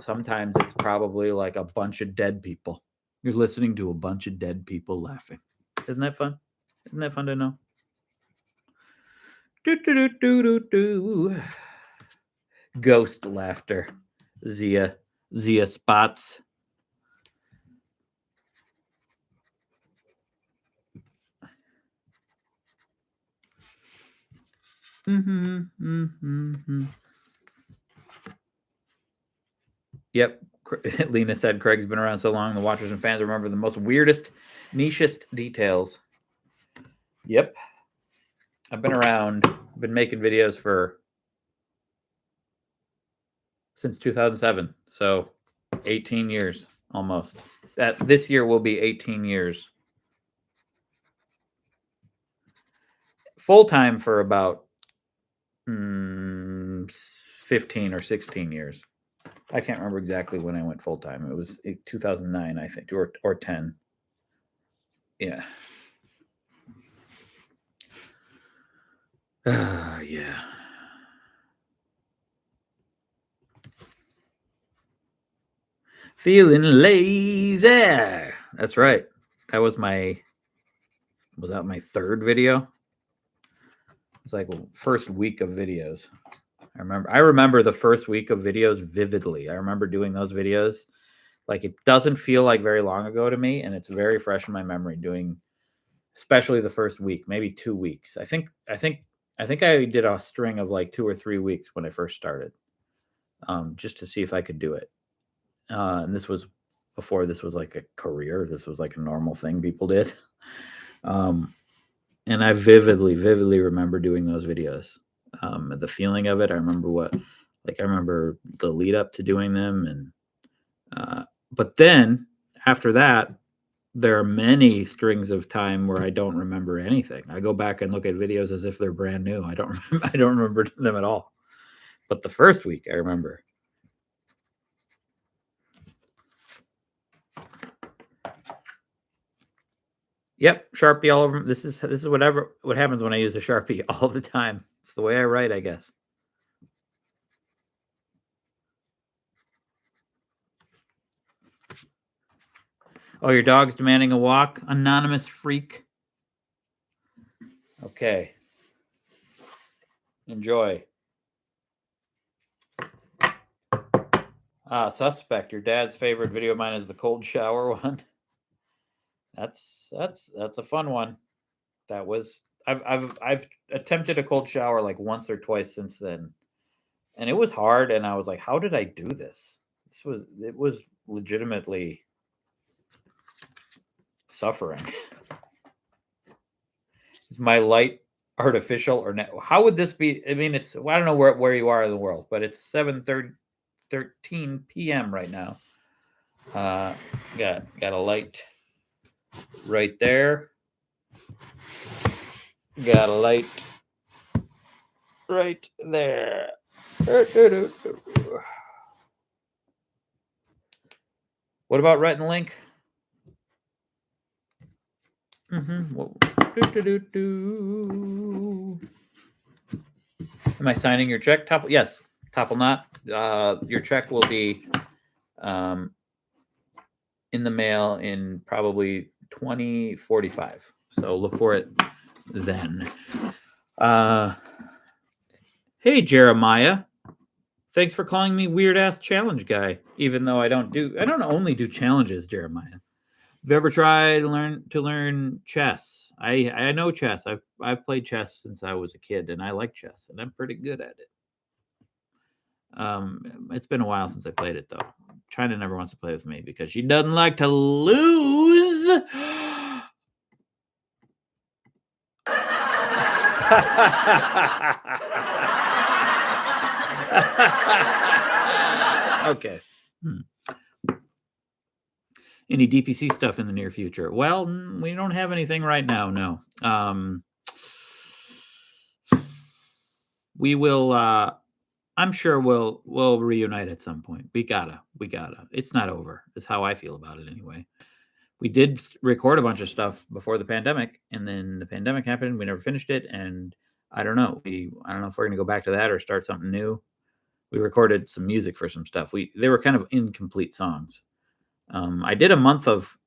sometimes it's probably like a bunch of dead people. You're listening to a bunch of dead people laughing. Isn't that fun? Isn't that fun to know? Ghost laughter. Zia spots. Yep. Lena said Craig's been around so long, the watchers and fans remember the most weirdest, nichest details. Yep. I've been around, been making videos since 2007. So 18 years almost. This year will be 18 years. Full time for about 15 or 16 years. I can't remember exactly when I went full time. It was 2009, I think, or 10. Yeah. Yeah. Feeling lazy. That's right. That was that my third video? It's like first week of videos. I remember the first week of videos vividly. I remember doing those videos. Like it doesn't feel like very long ago to me, and it's very fresh in my memory doing especially the first week, maybe 2 weeks. I think I did a string of like 2 or 3 weeks when I first started. Just to see if I could do it. And this was before this was like a career. This was like a normal thing people did. And I vividly remember doing those videos. The feeling of it. I remember I remember the lead up to doing them. But then after that, there are many strings of time where I don't remember anything. I go back and look at videos as if they're brand new. I don't remember them at all. But the first week I remember. Yep, Sharpie all over. This is what happens when I use a Sharpie all the time. It's the way I write, I guess. Oh, your dog's demanding a walk? Anonymous freak. Okay. Enjoy. Suspect. Your dad's favorite video of mine is the cold shower one. That's a fun one. That was I've attempted a cold shower like once or twice since then. And it was hard, and I was like, how did I do this? It was legitimately suffering. Is my light artificial or not? How would this be? I mean, it's I don't know where you are in the world, but it's 7:13 p.m. right now. Got a light right there. Got a light right there. What about Rhett and Link? Am I signing your check? Yes, Topple Knot. Your check will be in the mail in probably 2045. So look for it then. Hey, Jeremiah. Thanks for calling me weird ass challenge guy. Even though I don't only do challenges, Jeremiah. Have you ever tried to learn chess? I know chess. I've played chess since I was a kid, and I like chess, and I'm pretty good at it. It's been a while since I played it though. China never wants to play with me because she doesn't like to lose. Okay. Any DPC stuff in the near future? Well, we don't have anything right now. No. We will. I'm sure we'll reunite at some point. We gotta. It's not over. That's how I feel about it anyway. We did record a bunch of stuff before the pandemic, and then the pandemic happened. We never finished it, and I don't know. I don't know if we're gonna go back to that or start something new. We recorded some music for some stuff. They were kind of incomplete songs. I did a month of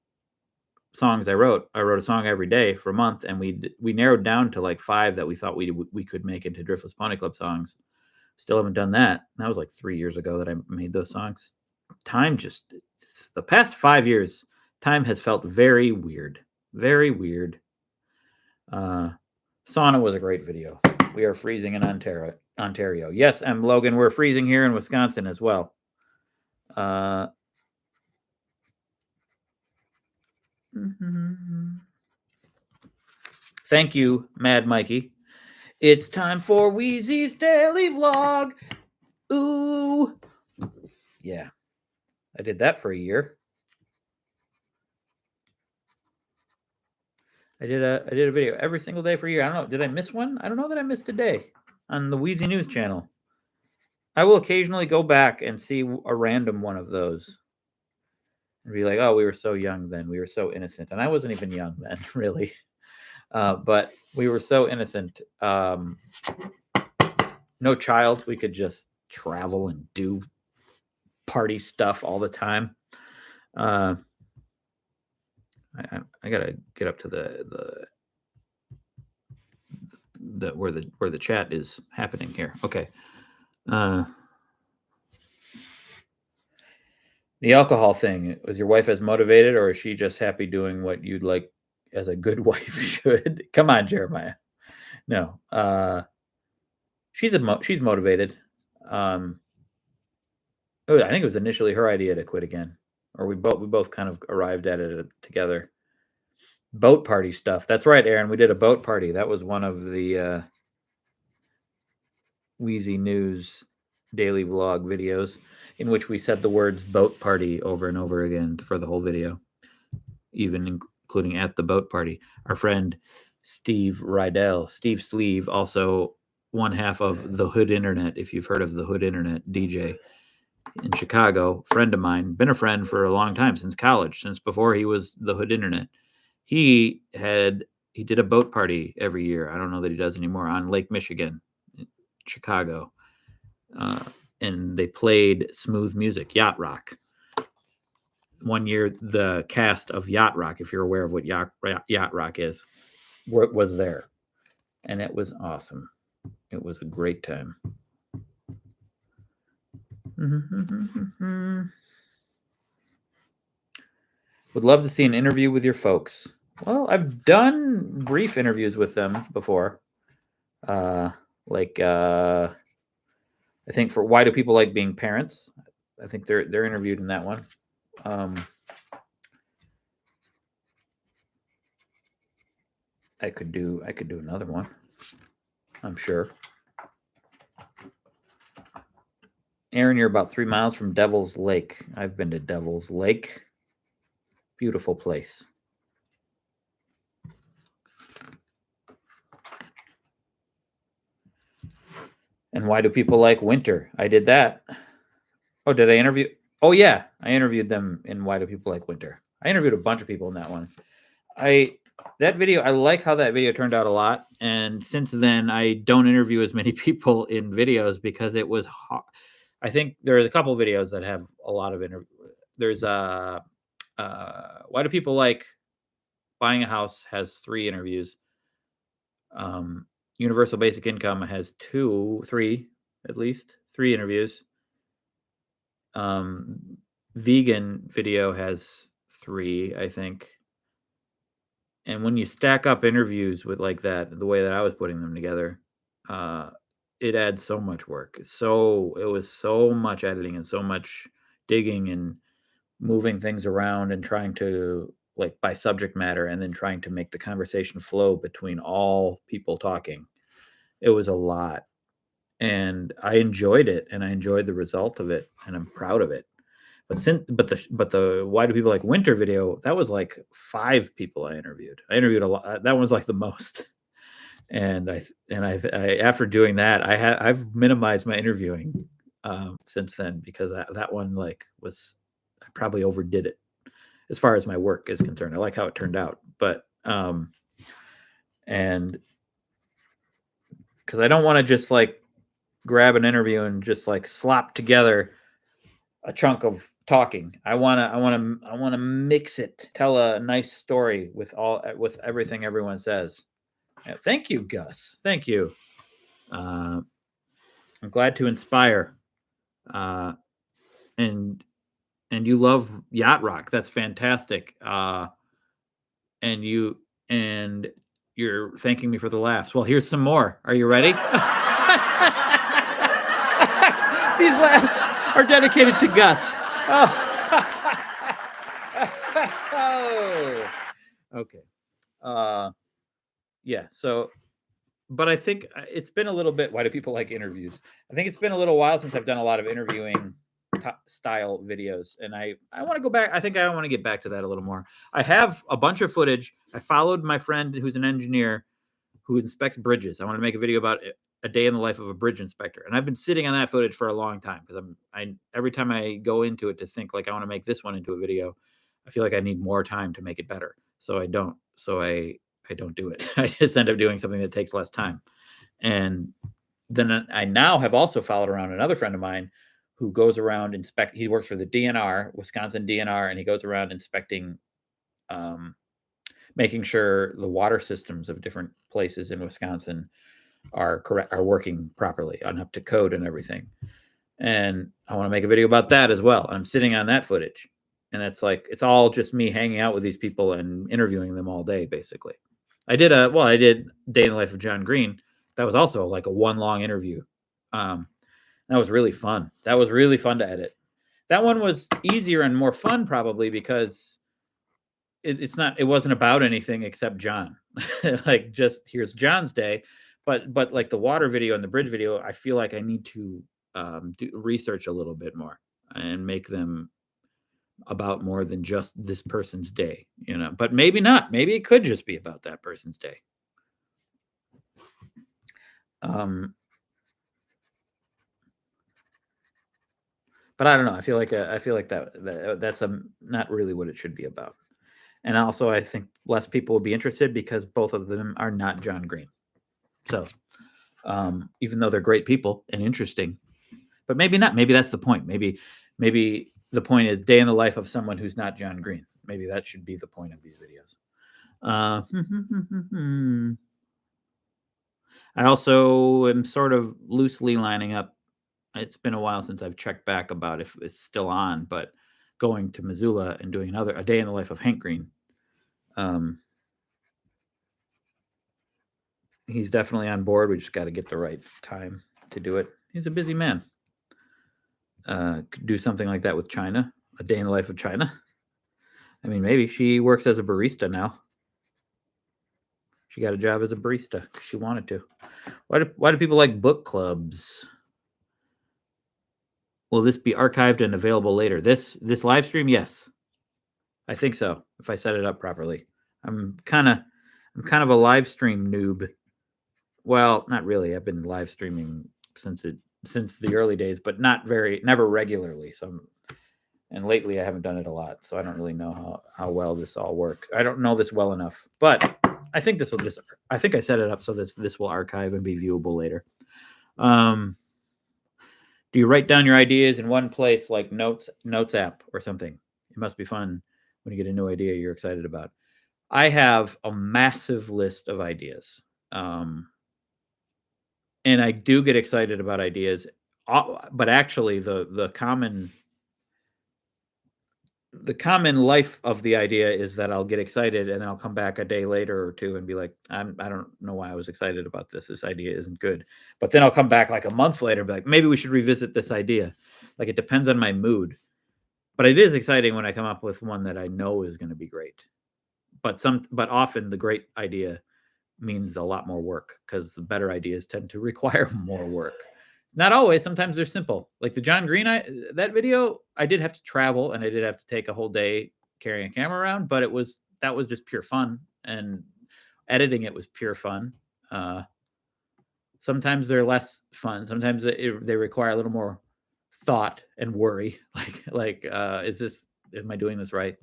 songs I wrote. I wrote a song every day for a month, and we narrowed down to like 5 that we thought we could make into Driftless Pony Club songs. Still haven't done that. That was like 3 years ago that I made those songs. The past 5 years, time has felt very weird. Very weird. Sauna was a great video. We are freezing in Ontario. Yes, M. Logan, we're freezing here in Wisconsin as well. Thank you, Mad Mikey. It's time for Wheezy's daily vlog. Ooh. Yeah. I did that for a year. I did a video every single day for a year. I don't know. Did I miss one? I don't know that I missed a day on the Wheezy News channel. I will occasionally go back and see a random one of those and be like, oh, we were so young then. We were so innocent. And I wasn't even young then, really. But we were so innocent. No child. We could just travel and do party stuff all the time. I gotta get up to the where the chat is happening here. Okay. The alcohol thing, was your wife as motivated, or is she just happy doing what you'd like as a good wife should? Come on, Jeremiah. No. She's motivated. I think it was initially her idea to quit again, or we both kind of arrived at it together. Boat party stuff. That's right, Aaron. We did a boat party. That was one of the Wheezy News daily vlog videos in which we said the words boat party over and over again for the whole video, even including at the boat party. Our friend Steve Rydell, Steve Sleeve, also one half of the Hood Internet, if you've heard of the Hood Internet, DJ in Chicago, friend of mine, been a friend for a long time, since college, since before he was the Hood Internet. He did a boat party every year. I don't know that he does anymore, on Lake Michigan, Chicago, and they played smooth music, yacht rock. One year, the cast of Yacht Rock, if you're aware of what yacht rock is, was there, and it was awesome. It was a great time. Would love to see an interview with your folks. Well, I've done brief interviews with them before. I think for Why Do People Like Being Parents? I think they're interviewed in that one. I could do another one, I'm sure. Aaron, you're about 3 miles from Devil's Lake. I've been to Devil's Lake. Beautiful place. And why do people like winter? I did that. Oh, did I interview? Oh, yeah. I interviewed them in Why Do People Like Winter. I interviewed a bunch of people in that one. That video, I like how that video turned out a lot. And since then, I don't interview as many people in videos because it was hard. I think there's a couple of videos that have a lot of interviews. There's Why Do People Like Buying a House has 3 interviews. Universal Basic Income has 3 interviews. Vegan video has 3, I think. And when you stack up interviews with like that, the way that I was putting them together, it adds so much work. So it was so much editing and so much digging and moving things around and trying to, like, by subject matter, and then trying to make the conversation flow between all people talking. It was a lot. And I enjoyed it, and I enjoyed the result of it, and I'm proud of it. But the Why Do People Like Winter video, that was like 5 people I interviewed. I interviewed a lot. That was like the most. And I after doing that, I've minimized my interviewing since then, because that one I probably overdid it as far as my work is concerned. I like how it turned out, but and because I don't want to just like grab an interview and just like slop together a chunk of talking. I want to mix it, tell a nice story with everything everyone says. Yeah, thank you, Gus. Thank you. I'm glad to inspire. And you love yacht rock. That's fantastic. And you're thanking me for the laughs. Well, here's some more. Are you ready? These laughs are dedicated to Gus. Oh. Okay. Yeah. So, but I think it's been a little bit. Why do people like interviews? I think it's been a little while since I've done a lot of interviewing style videos, and I want to go back. I think I want to get back to that a little more. I have a bunch of footage. I followed my friend who's an engineer who inspects bridges. I want to make a video about a day in the life of a bridge inspector. And I've been sitting on that footage for a long time because every time I go into it to think like I want to make this one into a video, I feel like I need more time to make it better. So I don't. So I don't do it. I just end up doing something that takes less time. And then I now have also followed around another friend of mine who goes around he works for the DNR, Wisconsin DNR, and he goes around inspecting, making sure the water systems of different places in Wisconsin are working properly and up to code and everything. And I want to make a video about that as well. And I'm sitting on that footage. And that's like, it's all just me hanging out with these people and interviewing them all day, basically. I did Day in the Life of John Green. That was also like a one long interview. That was really fun. That was really fun to edit. That one was easier and more fun probably because it wasn't about anything except John. Like just here's John's day. But like the water video and the bridge video, I feel like I need to do research a little bit more and make them about more than just this person's day, but maybe not. Maybe it could just be about that person's day. But I don't know. I feel like that's not really what it should be about. And also, I think less people will be interested because both of them are not John Green. So even though they're great people and interesting, but maybe not. Maybe that's the point. Maybe the point is day in the life of someone who's not John Green. Maybe that should be the point of these videos. I also am sort of loosely lining up. It's been a while since I've checked back about if it's still on, but going to Missoula and doing a day in the life of Hank Green. He's definitely on board. We just got to get the right time to do it. He's a busy man. Could do something like that with China, a day in the life of China. I mean, maybe she works as a barista now. She got a job as a barista because she wanted to. Why do people like book clubs? Will this be archived and available later? This live stream, yes, I think so. If I set it up properly, I'm kind of a live stream noob. Well, not really. I've been live streaming since the early days, but never regularly. And lately I haven't done it a lot, so I don't really know how well this all works. I don't know this well enough, but I think I think I set it up so this will archive and be viewable later. Do you write down your ideas in one place like notes app or something? It must be fun when you get a new idea you're excited about. I have a massive list of ideas. And I do get excited about ideas, but actually the common life of the idea is that I'll get excited and then I'll come back a day later or two and be like, I don't know why I was excited about this. This idea isn't good. But then I'll come back like a month later and be like, maybe we should revisit this idea. Like it depends on my mood. But it is exciting when I come up with one that I know is going to be great. But often the great idea means a lot more work because the better ideas tend to require more work. Not always. Sometimes they're simple. Like the John Green, that video, I did have to travel and I did have to take a whole day carrying a camera around, but that was just pure fun, and editing it was pure fun. Sometimes they're less fun. Sometimes they require a little more thought and worry. Like, am I doing this right?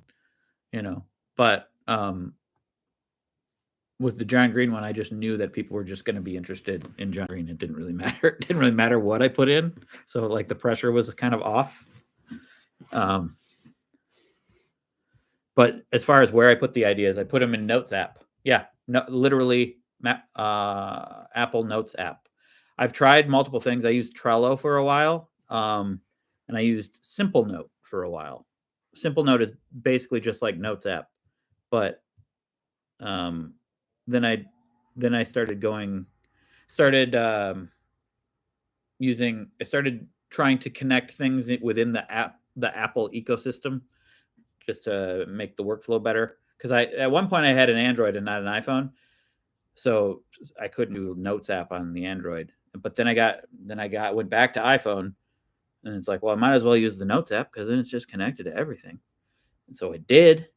But with the John Green one, I just knew that people were just going to be interested in John Green. It didn't really matter. It didn't really matter what I put in. So like the pressure was kind of off. But as far as where I put the ideas, I put them in Notes app. Yeah, literally Apple Notes app. I've tried multiple things. I used Trello for a while, and I used Simple Note for a while. Simple Note is basically just like Notes app, but then I started trying to connect things within the Apple ecosystem just to make the workflow better. Because at one point I had an Android and not an iPhone, so I couldn't do Notes app on the Android. But then I went back to iPhone, and it's like, well, I might as well use the Notes app because then it's just connected to everything. And so I did.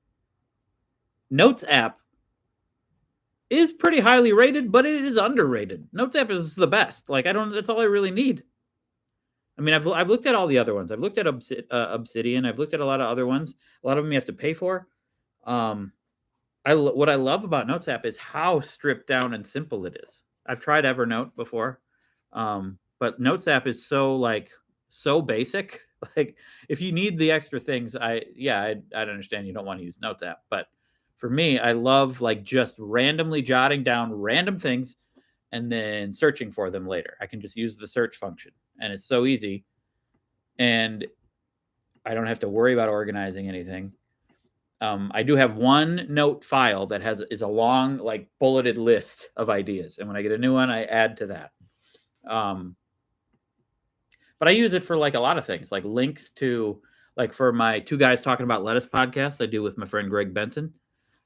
Notes app is pretty highly rated, but it is underrated. Notes app is the best. Like that's all I really need. I mean, I've looked at all the other ones. I've looked at Obsidian. I've looked at a lot of other ones. A lot of them you have to pay for. What I love about Notes app is how stripped down and simple it is. I've tried Evernote before, but Notes app is so basic. Like if you need the extra things, I'd understand you don't want to use Notes app, but for me, I love like just randomly jotting down random things and then searching for them later. I can just use the search function, and it's so easy, and I don't have to worry about organizing anything. I do have one note file that is a long, like bulleted list of ideas, and when I get a new one, I add to that. But I use it for like a lot of things, like links to, like for my Two Guys Talking About Lettuce podcast I do with my friend Greg Benson.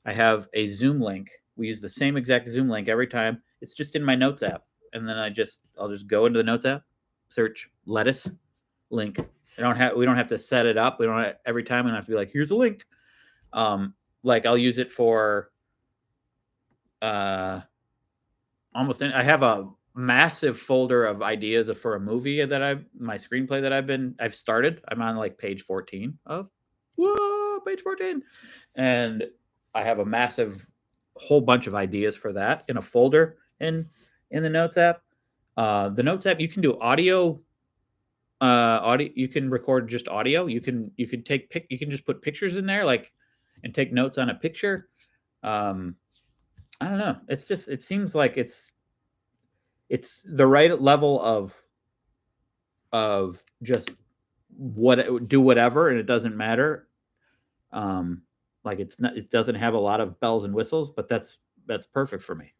I have a Zoom link. We use the same exact Zoom link every time. It's just in my Notes app, and then I'll just go into the Notes app, search lettuce link. We don't have to set it up. We don't every time. I don't have to be like, here's a link. Like I'll use it for almost. I have a massive folder of ideas for a movie that my screenplay that I've started. I'm on like page 14 of. Whoa, page 14, and I have a massive whole bunch of ideas for that in a folder in the Notes app. The Notes app, you can do audio. You can record just audio. You can just put pictures in there, like, and take notes on a picture. I don't know. It seems like it's the right level of just do whatever, and it doesn't matter. Like it doesn't have a lot of bells and whistles, but that's perfect for me.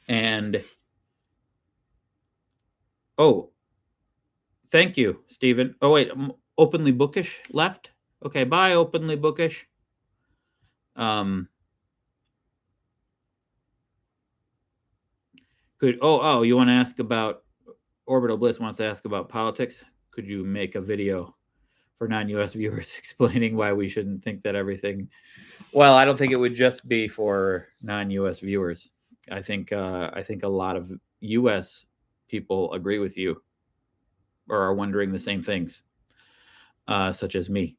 And thank you, Stephen. Oh wait, Openly Bookish left. Okay, bye, Openly Bookish. Good. Oh, you want to ask about Orbital Bliss wants to ask about politics. Could you make a video for non-US viewers explaining why we shouldn't think that everything? Well, I don't think it would just be for non-US viewers. I think a lot of US people agree with you or are wondering the same things, such as me.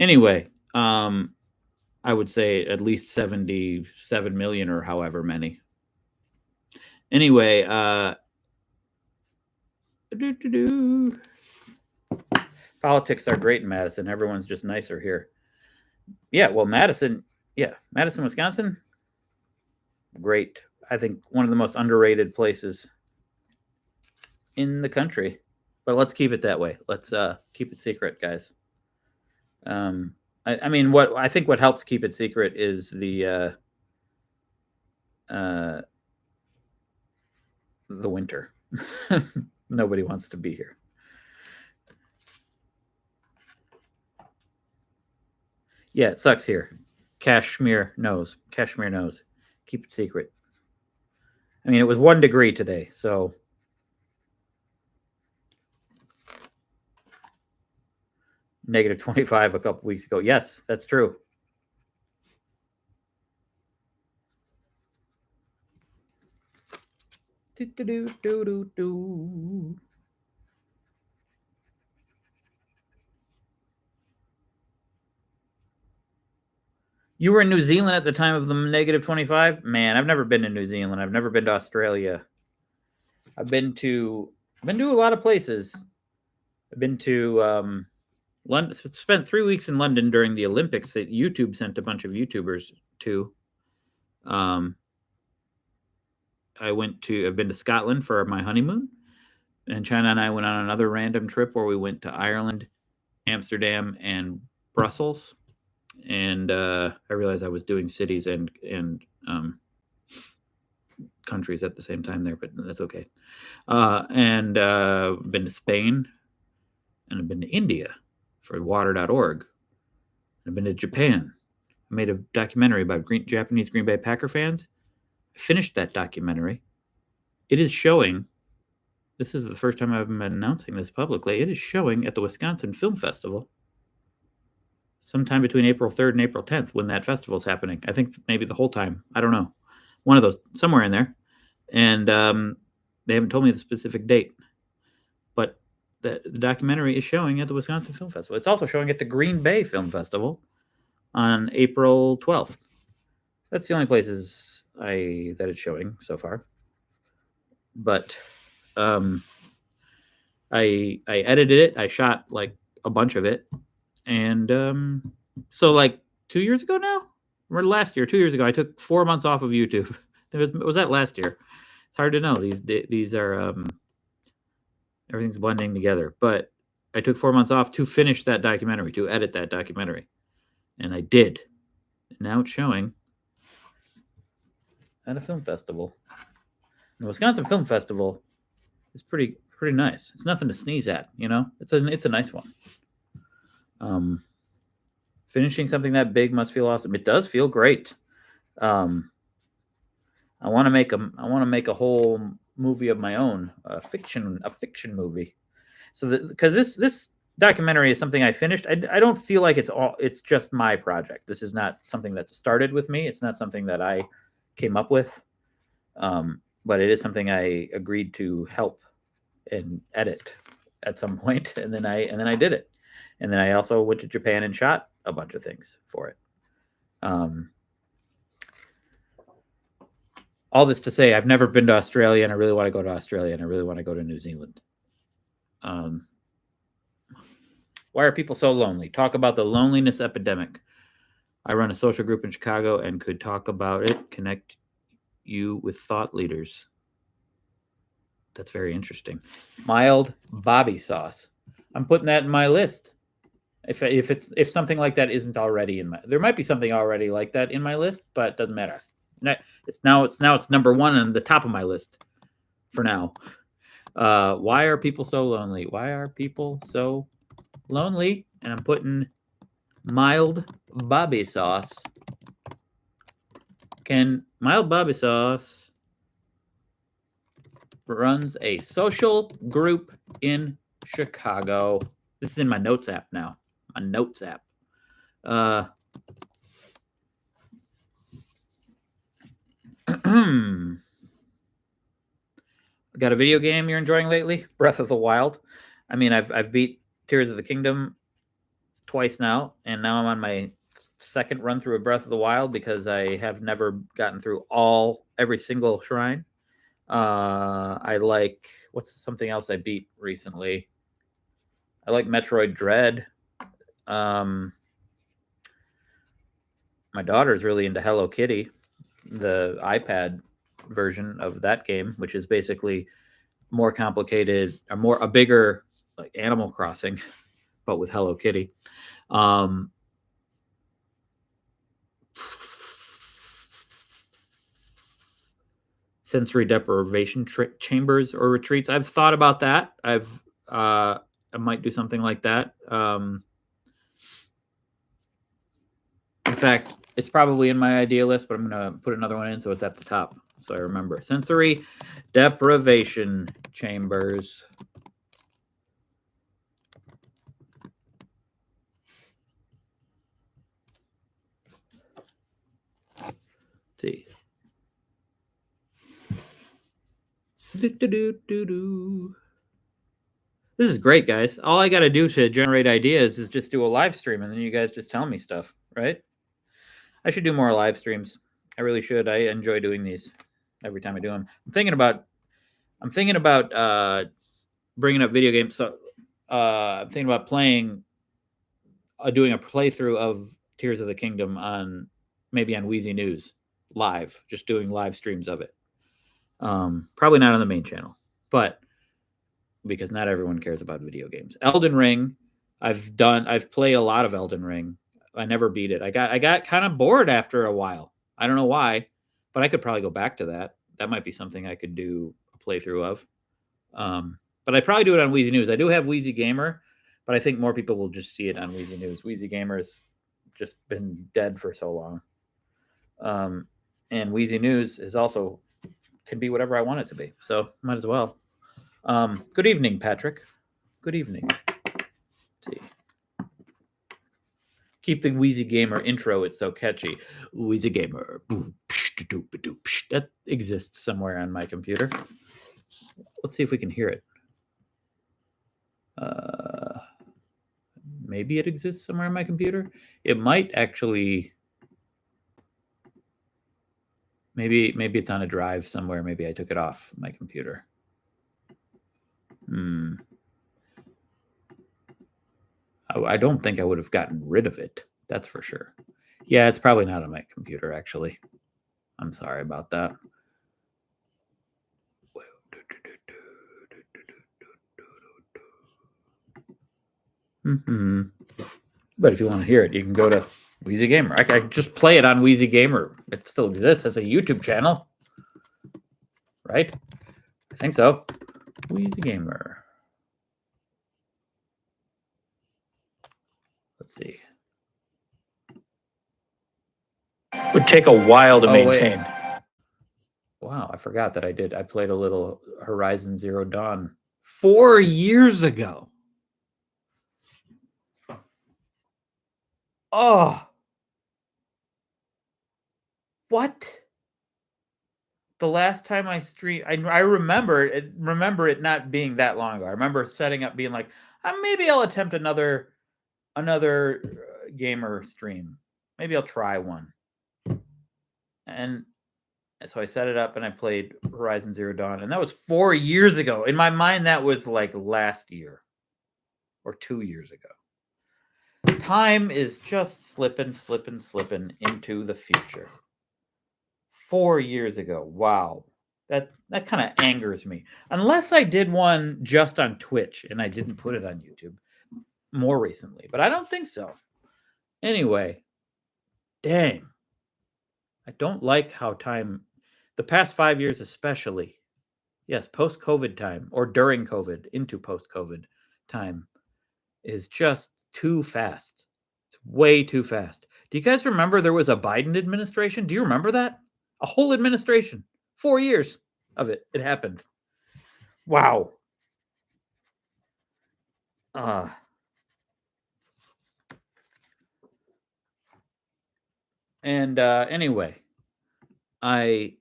Anyway, I would say at least 77 million or however many. Anyway, politics are great in Madison. Everyone's just nicer here. Yeah, well, Madison, Wisconsin, great. I think one of the most underrated places in the country. But let's keep it that way. Let's keep it secret, guys. I mean, what helps keep it secret is the winter. Nobody wants to be here. Yeah, it sucks here. Kashmir knows. Keep it secret. I mean, it was 1 degree today, so negative 25 a couple weeks ago. Yes, that's true. You were in New Zealand at the time of the negative 25? Man, I've never been to New Zealand. I've never been to Australia. I've been to a lot of places. I've been to London. Spent 3 weeks in London during the Olympics that YouTube sent a bunch of YouTubers to. I've been to Scotland for my honeymoon, and China and I went on another random trip where we went to Ireland, Amsterdam, and Brussels. And I realized I was doing cities and countries at the same time there, but that's okay. And been to Spain, and I've been to India for water.org. I've been to Japan. I made a documentary about Japanese Green Bay Packer fans. I finished that documentary. It is showing. This is the first time I've been announcing this publicly. It is showing at the Wisconsin Film Festival sometime between April 3rd and April 10th when that festival is happening. I think maybe the whole time. I don't know. One of those, somewhere in there. And they haven't told me the specific date. But the documentary is showing at the Wisconsin Film Festival. It's also showing at the Green Bay Film Festival on April 12th. That's the only places that it's showing so far. But I edited it. I shot like a bunch of it. And so like 2 years ago now, or last year, 2 years ago, I took 4 months off of YouTube. Was that last year? It's hard to know. These are everything's blending together. But I took 4 months off to finish that documentary, to edit that documentary, and I did. And now it's showing at a film festival. The Wisconsin Film Festival is pretty nice. It's nothing to sneeze at, you know. It's a nice one. Finishing something that big must feel awesome. It does feel great. I want to make a whole movie of my own, a fiction movie. So because this documentary is something I finished, I don't feel like it's just my project. This is not something that started with me. It's not something that I came up with. But it is something I agreed to help and edit at some point, and then I did it. And then I also went to Japan and shot a bunch of things for it. All this to say, I've never been to Australia, and I really want to go to Australia, and I really want to go to New Zealand. Why are people so lonely? Talk about the loneliness epidemic. I run a social group in Chicago and could talk about it, connect you with thought leaders. That's very interesting. Mild Bobby sauce. I'm putting that in my list. If something like that isn't already there might be something already like that in my list, but it doesn't matter. It's number one on the top of my list for now. Why are people so lonely? Why are people so lonely? And I'm putting mild Bobby sauce. Mild Bobby sauce runs a social group in Chicago. This is in my notes app now. My notes app. Got a video game you're enjoying lately? Breath of the Wild. I mean, I've beat Tears of the Kingdom twice now, and now I'm on my second run through of Breath of the Wild because I have never gotten through every single shrine. I like what's something else I beat recently? I like Metroid Dread. My daughter's really into Hello Kitty, the iPad version of that game, which is basically more complicated, or a bigger like Animal Crossing, but with Hello Kitty. Sensory deprivation chambers or retreats. I've thought about that. I might do something like that. In fact, it's probably in my idea list, but I'm going to put another one in so it's at the top so I remember. Sensory deprivation chambers. Let's see. This is great, guys. All I got to do to generate ideas is just do a live stream, and then you guys just tell me stuff, right? I should do more live streams. I really should. I enjoy doing these every time I do them. I'm thinking about bringing up video games. So I'm thinking about doing a playthrough of Tears of the Kingdom maybe on Wheezy News live, just doing live streams of it. Probably not on the main channel, but because not everyone cares about video games. Elden Ring, I've played a lot of Elden Ring. I never beat it. I got kind of bored after a while. I don't know why, but I could probably go back to that. That might be something I could do a playthrough of. But I'd probably do it on Wheezy News. I do have Wheezy Gamer, but I think more people will just see it on Wheezy News. Wheezy Gamer's just been dead for so long. And Wheezy News is also can be whatever I want it to be. So might as well. Good evening, Patrick. Good evening. Let's see. Keep the Wheezy Gamer intro. It's so catchy. Wheezy Gamer. That exists somewhere on my computer. Let's see if we can hear it. Maybe it exists somewhere on my computer. It might actually. Maybe it's on a drive somewhere. Maybe I took it off my computer. I don't think I would have gotten rid of it. That's for sure. Yeah, it's probably not on my computer, actually. I'm sorry about that. But if you want to hear it, you can go to Wheezy Gamer. I just play it on Wheezy Gamer. It still exists as a YouTube channel, right? I think so. Wheezy Gamer. Let's see. Would take a while to maintain. Wait. Wow, I forgot that I did. I played a little Horizon Zero Dawn 4 years ago. Oh. What? The last time I streamed, I remember it not being that long ago. I remember setting up being like, maybe I'll attempt another gamer stream. Maybe I'll try one. And so I set it up and I played Horizon Zero Dawn, and that was 4 years ago. In my mind, that was like last year or 2 years ago. Time is just slipping into the future. 4 years ago. Wow. That kind of angers me. Unless I did one just on Twitch and I didn't put it on YouTube more recently. But I don't think so. Anyway. Dang. I don't like how time, the past 5 years especially, yes, post-COVID time or during COVID into post-COVID time is just too fast. It's way too fast. Do you guys remember there was a Biden administration? Do you remember that? A whole administration. 4 years of it. It happened. Wow. Anyway, I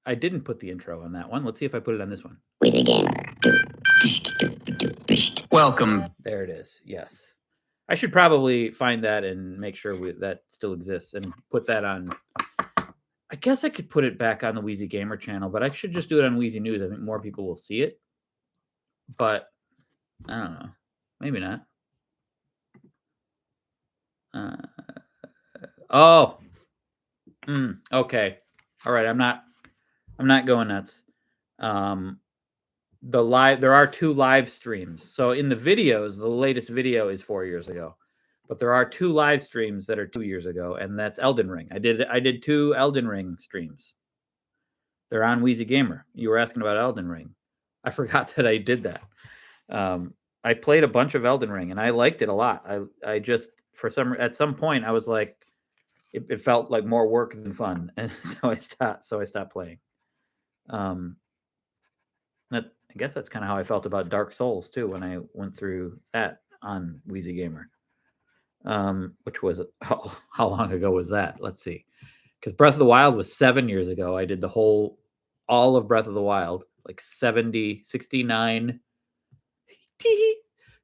didn't put the intro on that one. Let's see if I put it on this one. Wheezy Gamer. Welcome. There it is. Yes. I should probably find that and make sure that still exists and put that on. I guess I could put it back on the Wheezy Gamer channel, but I should just do it on Wheezy News. I think more people will see it. But I don't know. Maybe not. Okay. All right. I'm not going nuts. There are 2 live streams. So in the videos, the latest video is 4 years ago, but there are 2 live streams that are 2 years ago, and that's Elden Ring. I did 2 Elden Ring streams. They're on Wheezy Gamer. You were asking about Elden Ring. I forgot that I did that. I played a bunch of Elden Ring and I liked it a lot. I just, at some point I was like, it felt like more work than fun. And so I stopped playing. I guess that's kind of how I felt about Dark Souls too when I went through that on Wheezy Gamer. Which was, how long ago was that? Let's see. Because Breath of the Wild was 7 years ago. I did all of Breath of the Wild, like 69.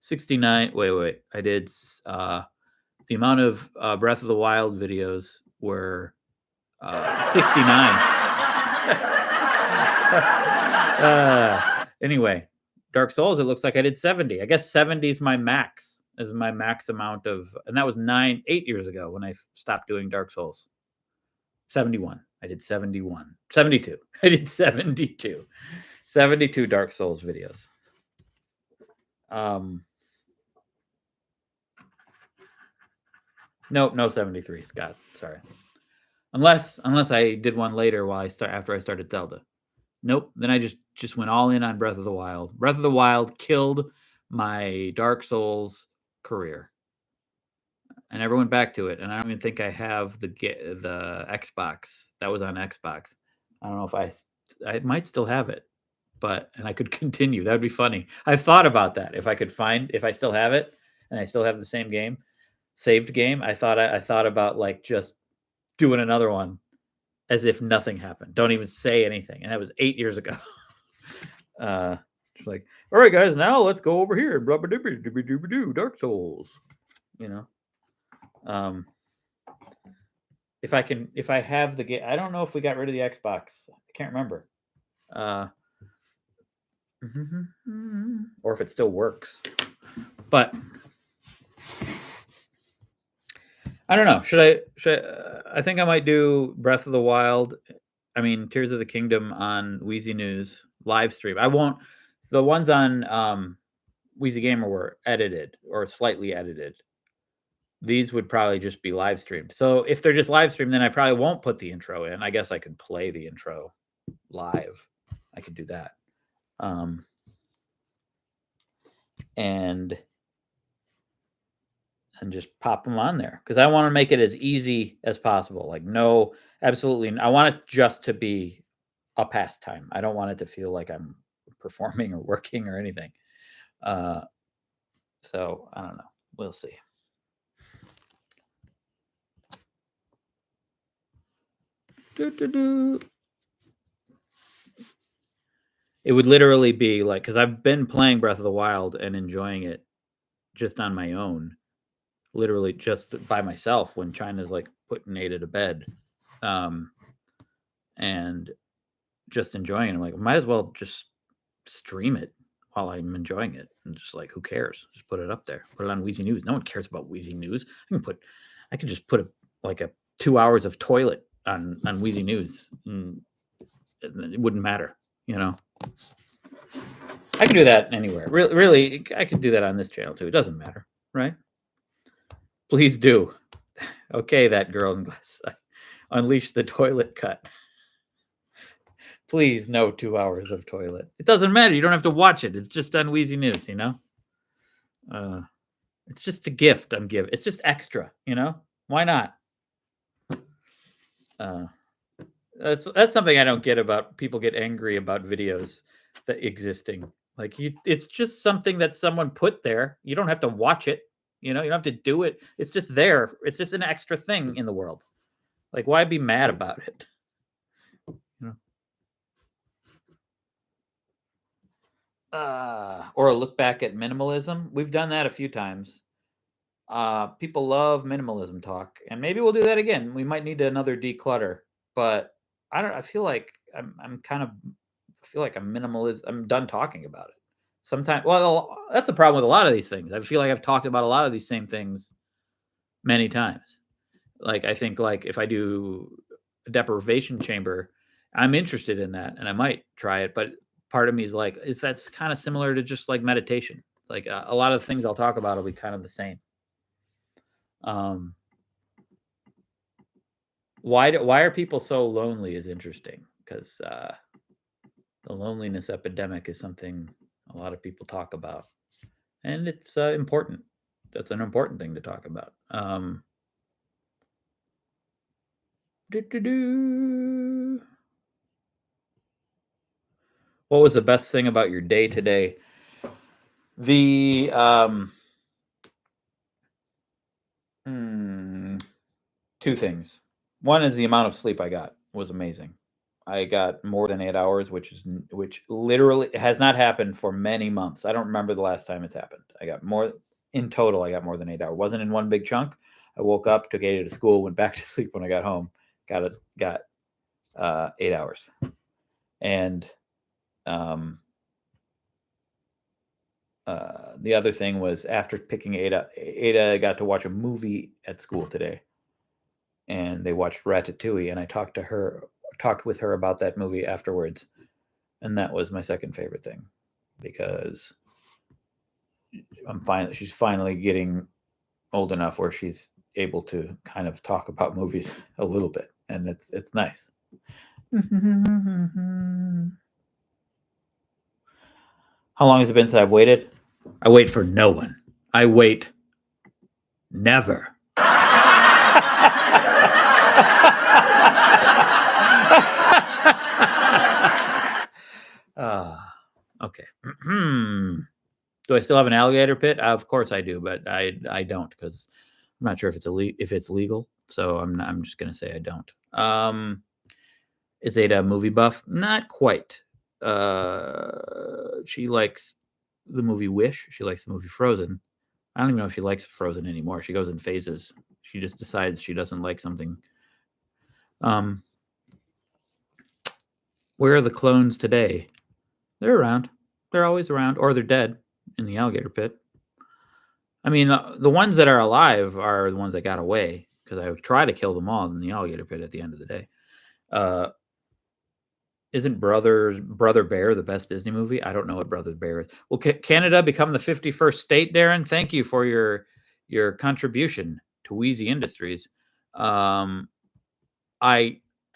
69. Wait. I did the amount of Breath of the Wild videos were 69. Anyway, Dark Souls, it looks like I did 70. I guess 70 is my max. Is my max amount of, and that was 8 years ago when I stopped doing Dark Souls. 71. I did 71. 72. I did 72. 72 Dark Souls videos. Nope, no 73, Scott. Sorry. Unless I did one later after I started Zelda. Nope. Then I just went all in on Breath of the Wild. Breath of the Wild killed my Dark Souls career. I never went back to it, and I don't even think I have the Xbox. That was on Xbox. I don't know if I might still have it, and I could continue. That would be funny. I've thought about that. If I still have it, and I still have the same game, saved game, I thought about like just doing another one as if nothing happened. Don't even say anything. And that was 8 years ago. It's like, all right, guys, now let's go over here. Dark Souls. You know. If I have the game, I don't know if we got rid of the Xbox. I can't remember. Or if it still works. But I don't know. Should I? I think I might do Breath of the Wild. I mean, Tears of the Kingdom on Wheezy News live stream. I won't. The ones on Wheezy Gamer were edited or slightly edited. These would probably just be live streamed. So if they're just live streamed, then I probably won't put the intro in. I guess I could play the intro live. I could do that. And just pop them on there because I want to make it as easy as possible. Like, no, absolutely. I want it just to be a pastime. I don't want it to feel like I'm performing or working or anything. So I don't know. We'll see. It would literally be like, because I've been playing Breath of the Wild and enjoying it just on my own, literally just by myself when China's like putting Ada to bed, and just enjoying it. I'm like, might as well just stream it while I'm enjoying it, and just like, who cares? Just put it up there, put it on Wheezy News. No one cares about Wheezy News. I could just put a 2 hours of toilet on Wheezy News, and it wouldn't matter, you know. I can do that anywhere. Really, I could do that on this channel too. It doesn't matter, right? Please do. Okay, that girl in glass. Unleash the toilet cut. Please, no 2 hours of toilet. It doesn't matter. You don't have to watch it. It's just on Wheezy News, you know? It's just a gift I'm giving. It's just extra, you know? Why not? That's something I don't get about people get angry about videos that existing. Like, it's just something that someone put there. You don't have to watch it. You know, you don't have to do it. It's just there. It's just an extra thing in the world. Like, why be mad about it? You know? Or a look back at minimalism. We've done that a few times. People love minimalism talk, and maybe we'll do that again. We might need another declutter, but I feel like I'm minimalist. I'm done talking about it. Sometimes, well, that's the problem with a lot of these things. I feel like I've talked about a lot of these same things many times. Like, I think, like, if I do a deprivation chamber, I'm interested in that and I might try it. But part of me is like, that's kind of similar to just like meditation. Like, a lot of the things I'll talk about will be kind of the same. Why are people so lonely is interesting, because the loneliness epidemic is something a lot of people talk about, and it's important. That's an important thing to talk about. What was the best thing about your day today? The two things. One is the amount of sleep I got was amazing. I got more than 8 hours, which literally has not happened for many months. I don't remember the last time it's happened. I got more in total. I got more than 8 hours. Wasn't in one big chunk. I woke up, took Ada to school, went back to sleep when I got home. Got 8 hours, and the other thing was, after picking Ada got to watch a movie at school today, and they watched Ratatouille, and I talked with her about that movie afterwards, and that was my second favorite thing, because she's finally getting old enough where she's able to kind of talk about movies a little bit, and it's nice. How long has it been since I've waited? I wait for no one. I wait never. Okay. Do I still have an alligator pit? Of course I do, but I don't because I'm not sure if it's legal. So I'm just gonna say I don't. Is Ada a movie buff? Not quite. She likes the movie Wish. She likes the movie Frozen. I don't even know if she likes Frozen anymore. She goes in phases. She just decides she doesn't like something. Where are the clones today? They're around. They're always around, or they're dead in the alligator pit. I mean, the ones that are alive are the ones that got away because I try to kill them all in the alligator pit at the end of the day. Isn't Brother Bear the best Disney movie? I don't know what Brother Bear is. Will Canada become the 51st state, Darren? Thank you for your contribution to Wheezy Industries. I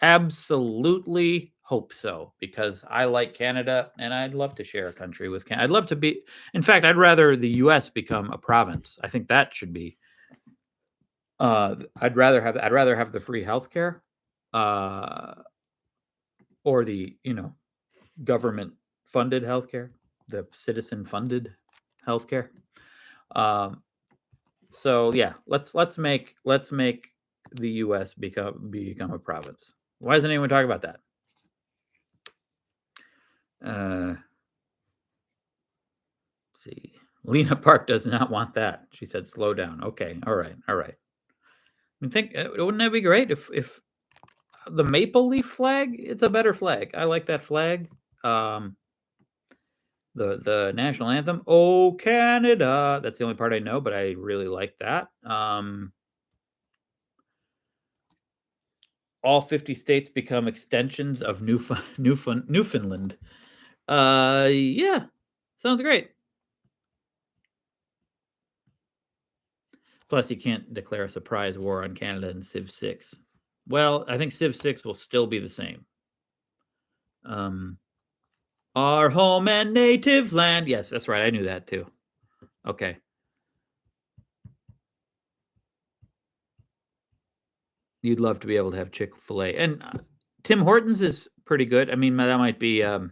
absolutely hope so because I like Canada and I'd love to share a country with Canada. I'd love to be. In fact, I'd rather the U.S. become a province. I think that should be. I'd rather have the free healthcare. Or the government funded healthcare, the citizen funded healthcare. So yeah, let's make the U.S. become a province. Why doesn't anyone talk about that? Let's see. Lena Park does not want that. She said, "Slow down." Okay, all right. I mean, wouldn't that be great if the maple leaf flag? It's a better flag. I like that flag. The national anthem, "Oh Canada." That's the only part I know, but I really like that. All 50 states become extensions of Newfoundland. Yeah, sounds great. Plus, you can't declare a surprise war on Canada in Civ 6. Well, I think Civ 6 will still be the same. Our home and native land. Yes, that's right. I knew that too. Okay. You'd love to be able to have Chick-fil-A. And Tim Hortons is pretty good. I mean, that might be a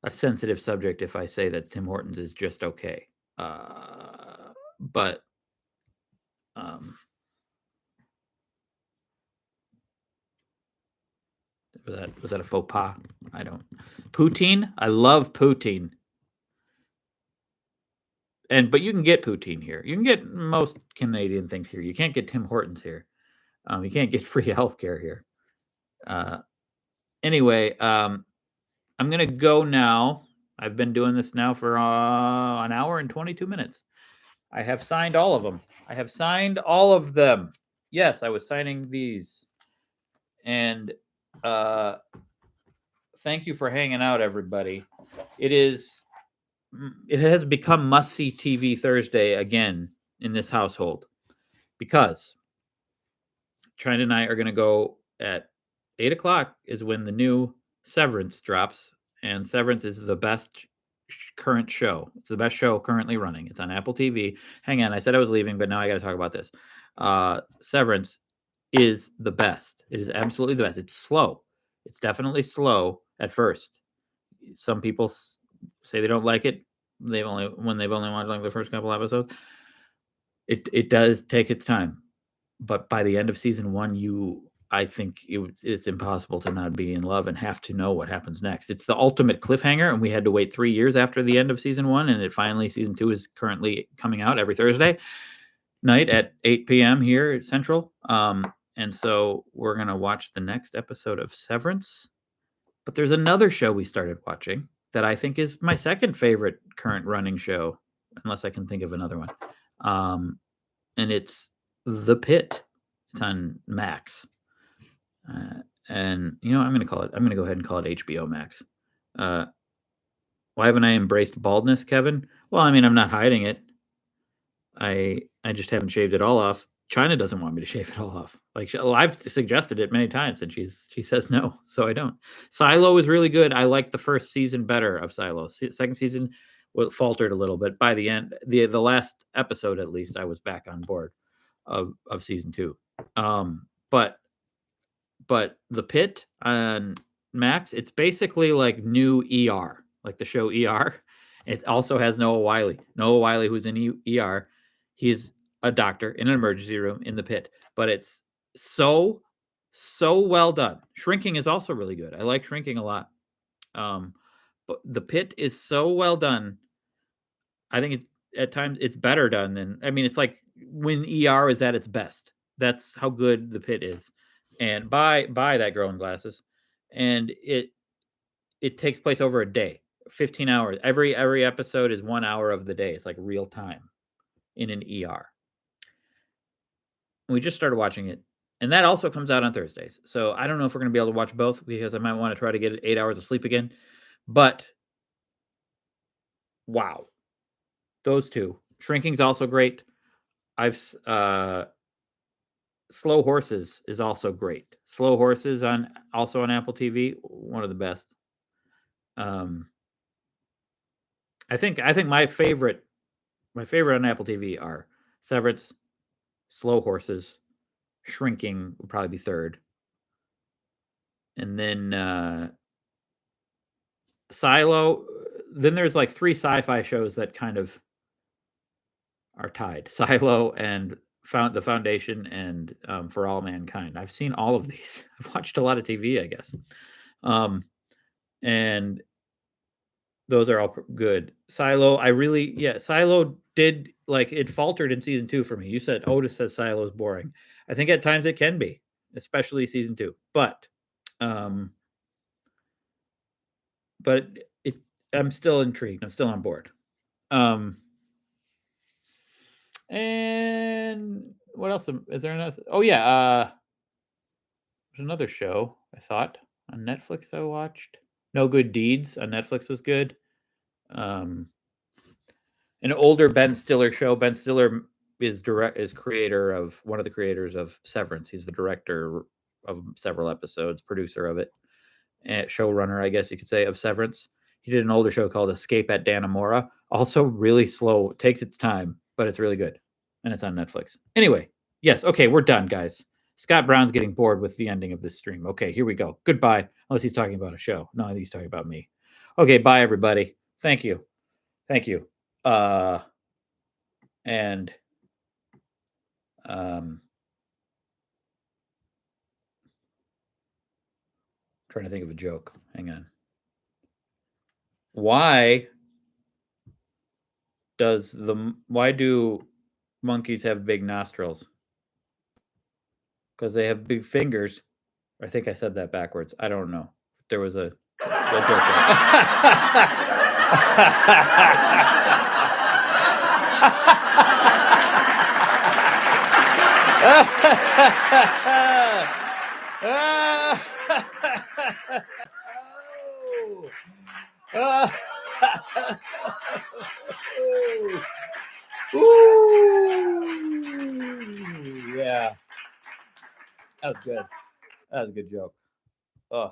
sensitive subject if I say that Tim Hortons is just okay. But was that a faux pas? I don't. Poutine? I love poutine. But you can get poutine here. You can get most Canadian things here. You can't get Tim Hortons here. You can't get free healthcare here. Anyway, I'm gonna go now. I've been doing this now for an hour and 22 minutes. I have signed all of them. I have signed all of them. Yes, I was signing these. And thank you for hanging out, everybody. It has become must-see TV Thursday again in this household because Trina and I are going to go at 8 o'clock is when the new Severance drops, and Severance is the best current show. It's the best show currently running. It's on Apple TV. Hang on, I said I was leaving, but now I got to talk about this. Severance is the best. It is absolutely the best. It's slow. It's definitely slow at first. Some people say they don't like it. They've only watched like the first couple episodes. It does take its time, but by the end of season 1, I think it's impossible to not be in love and have to know what happens next. It's the ultimate cliffhanger, and we had to wait 3 years after the end of season 1, and season 2 is currently coming out every Thursday night at 8 p.m. here at Central. And so we're gonna watch the next episode of Severance. But there's another show we started watching that I think is my second favorite current running show, unless I can think of another one. And it's The Pit. It's on Max. And I'm going to go ahead and call it HBO Max. Why haven't I embraced baldness, Kevin? Well, I mean, I'm not hiding it. I just haven't shaved it all off. China doesn't want me to shave it all off. Like, I've suggested it many times, and she says no, so I don't. Silo is really good. I like the first season better of Silo. Second season faltered a little bit. By the end, the last episode at least, I was back on board of season 2. But The Pit on Max, it's basically like new ER, like the show ER, It also has Noah Wiley. Noah Wiley, who's in ER, he's a doctor in an emergency room in the pit. But it's so well done. Shrinking is also really good. I like Shrinking a lot. But the pit is so well done. I think at times it's better done than, I mean, it's like when ER is at its best. That's how good the pit is. And buy that Girl in Glasses. And it takes place over a day, 15 hours. Every episode is 1 hour of the day. It's like real time in an ER. We just started watching it. And that also comes out on Thursdays. So I don't know if we're going to be able to watch both because I might want to try to get 8 hours of sleep again. But wow. Those two. Shrinking's also great. Slow Horses is also great. Slow Horses also on Apple TV, one of the best. I think my favorite on Apple TV are Severance, Slow Horses, Shrinking would probably be third. And then Silo. Then there's like 3 sci-fi shows that kind of are tied. Silo and The Foundation and For All Mankind. I've seen all of these. I've watched a lot of TV, I guess. And those are all good. Silo, Silo did, like, it faltered in season 2 for me. You said Otis says Silo is boring. I think at times it can be, especially season 2. But I'm still intrigued. I'm still on board. And what else is there? Another? Oh yeah, there's another show I thought on Netflix I watched. No Good Deeds on Netflix was good. An older Ben Stiller show. Ben Stiller is creator of one of the creators of Severance. He's the director of several episodes, producer of it, and showrunner, I guess you could say, of Severance. He did an older show called Escape at Dannemora. Also really slow, takes its time, but it's really good. And it's on Netflix. Anyway, yes, okay, we're done, guys. Scott Brown's getting bored with the ending of this stream. Okay, here we go. Goodbye. Unless he's talking about a show. No, I think he's talking about me. Okay, bye, everybody. Thank you. Thank you. And trying to think of a joke. Hang on. Why do monkeys have big nostrils? Because they have big fingers. I think I said that backwards. I don't know. There was a joke. Yeah. That was good. That was a good joke. Ugh.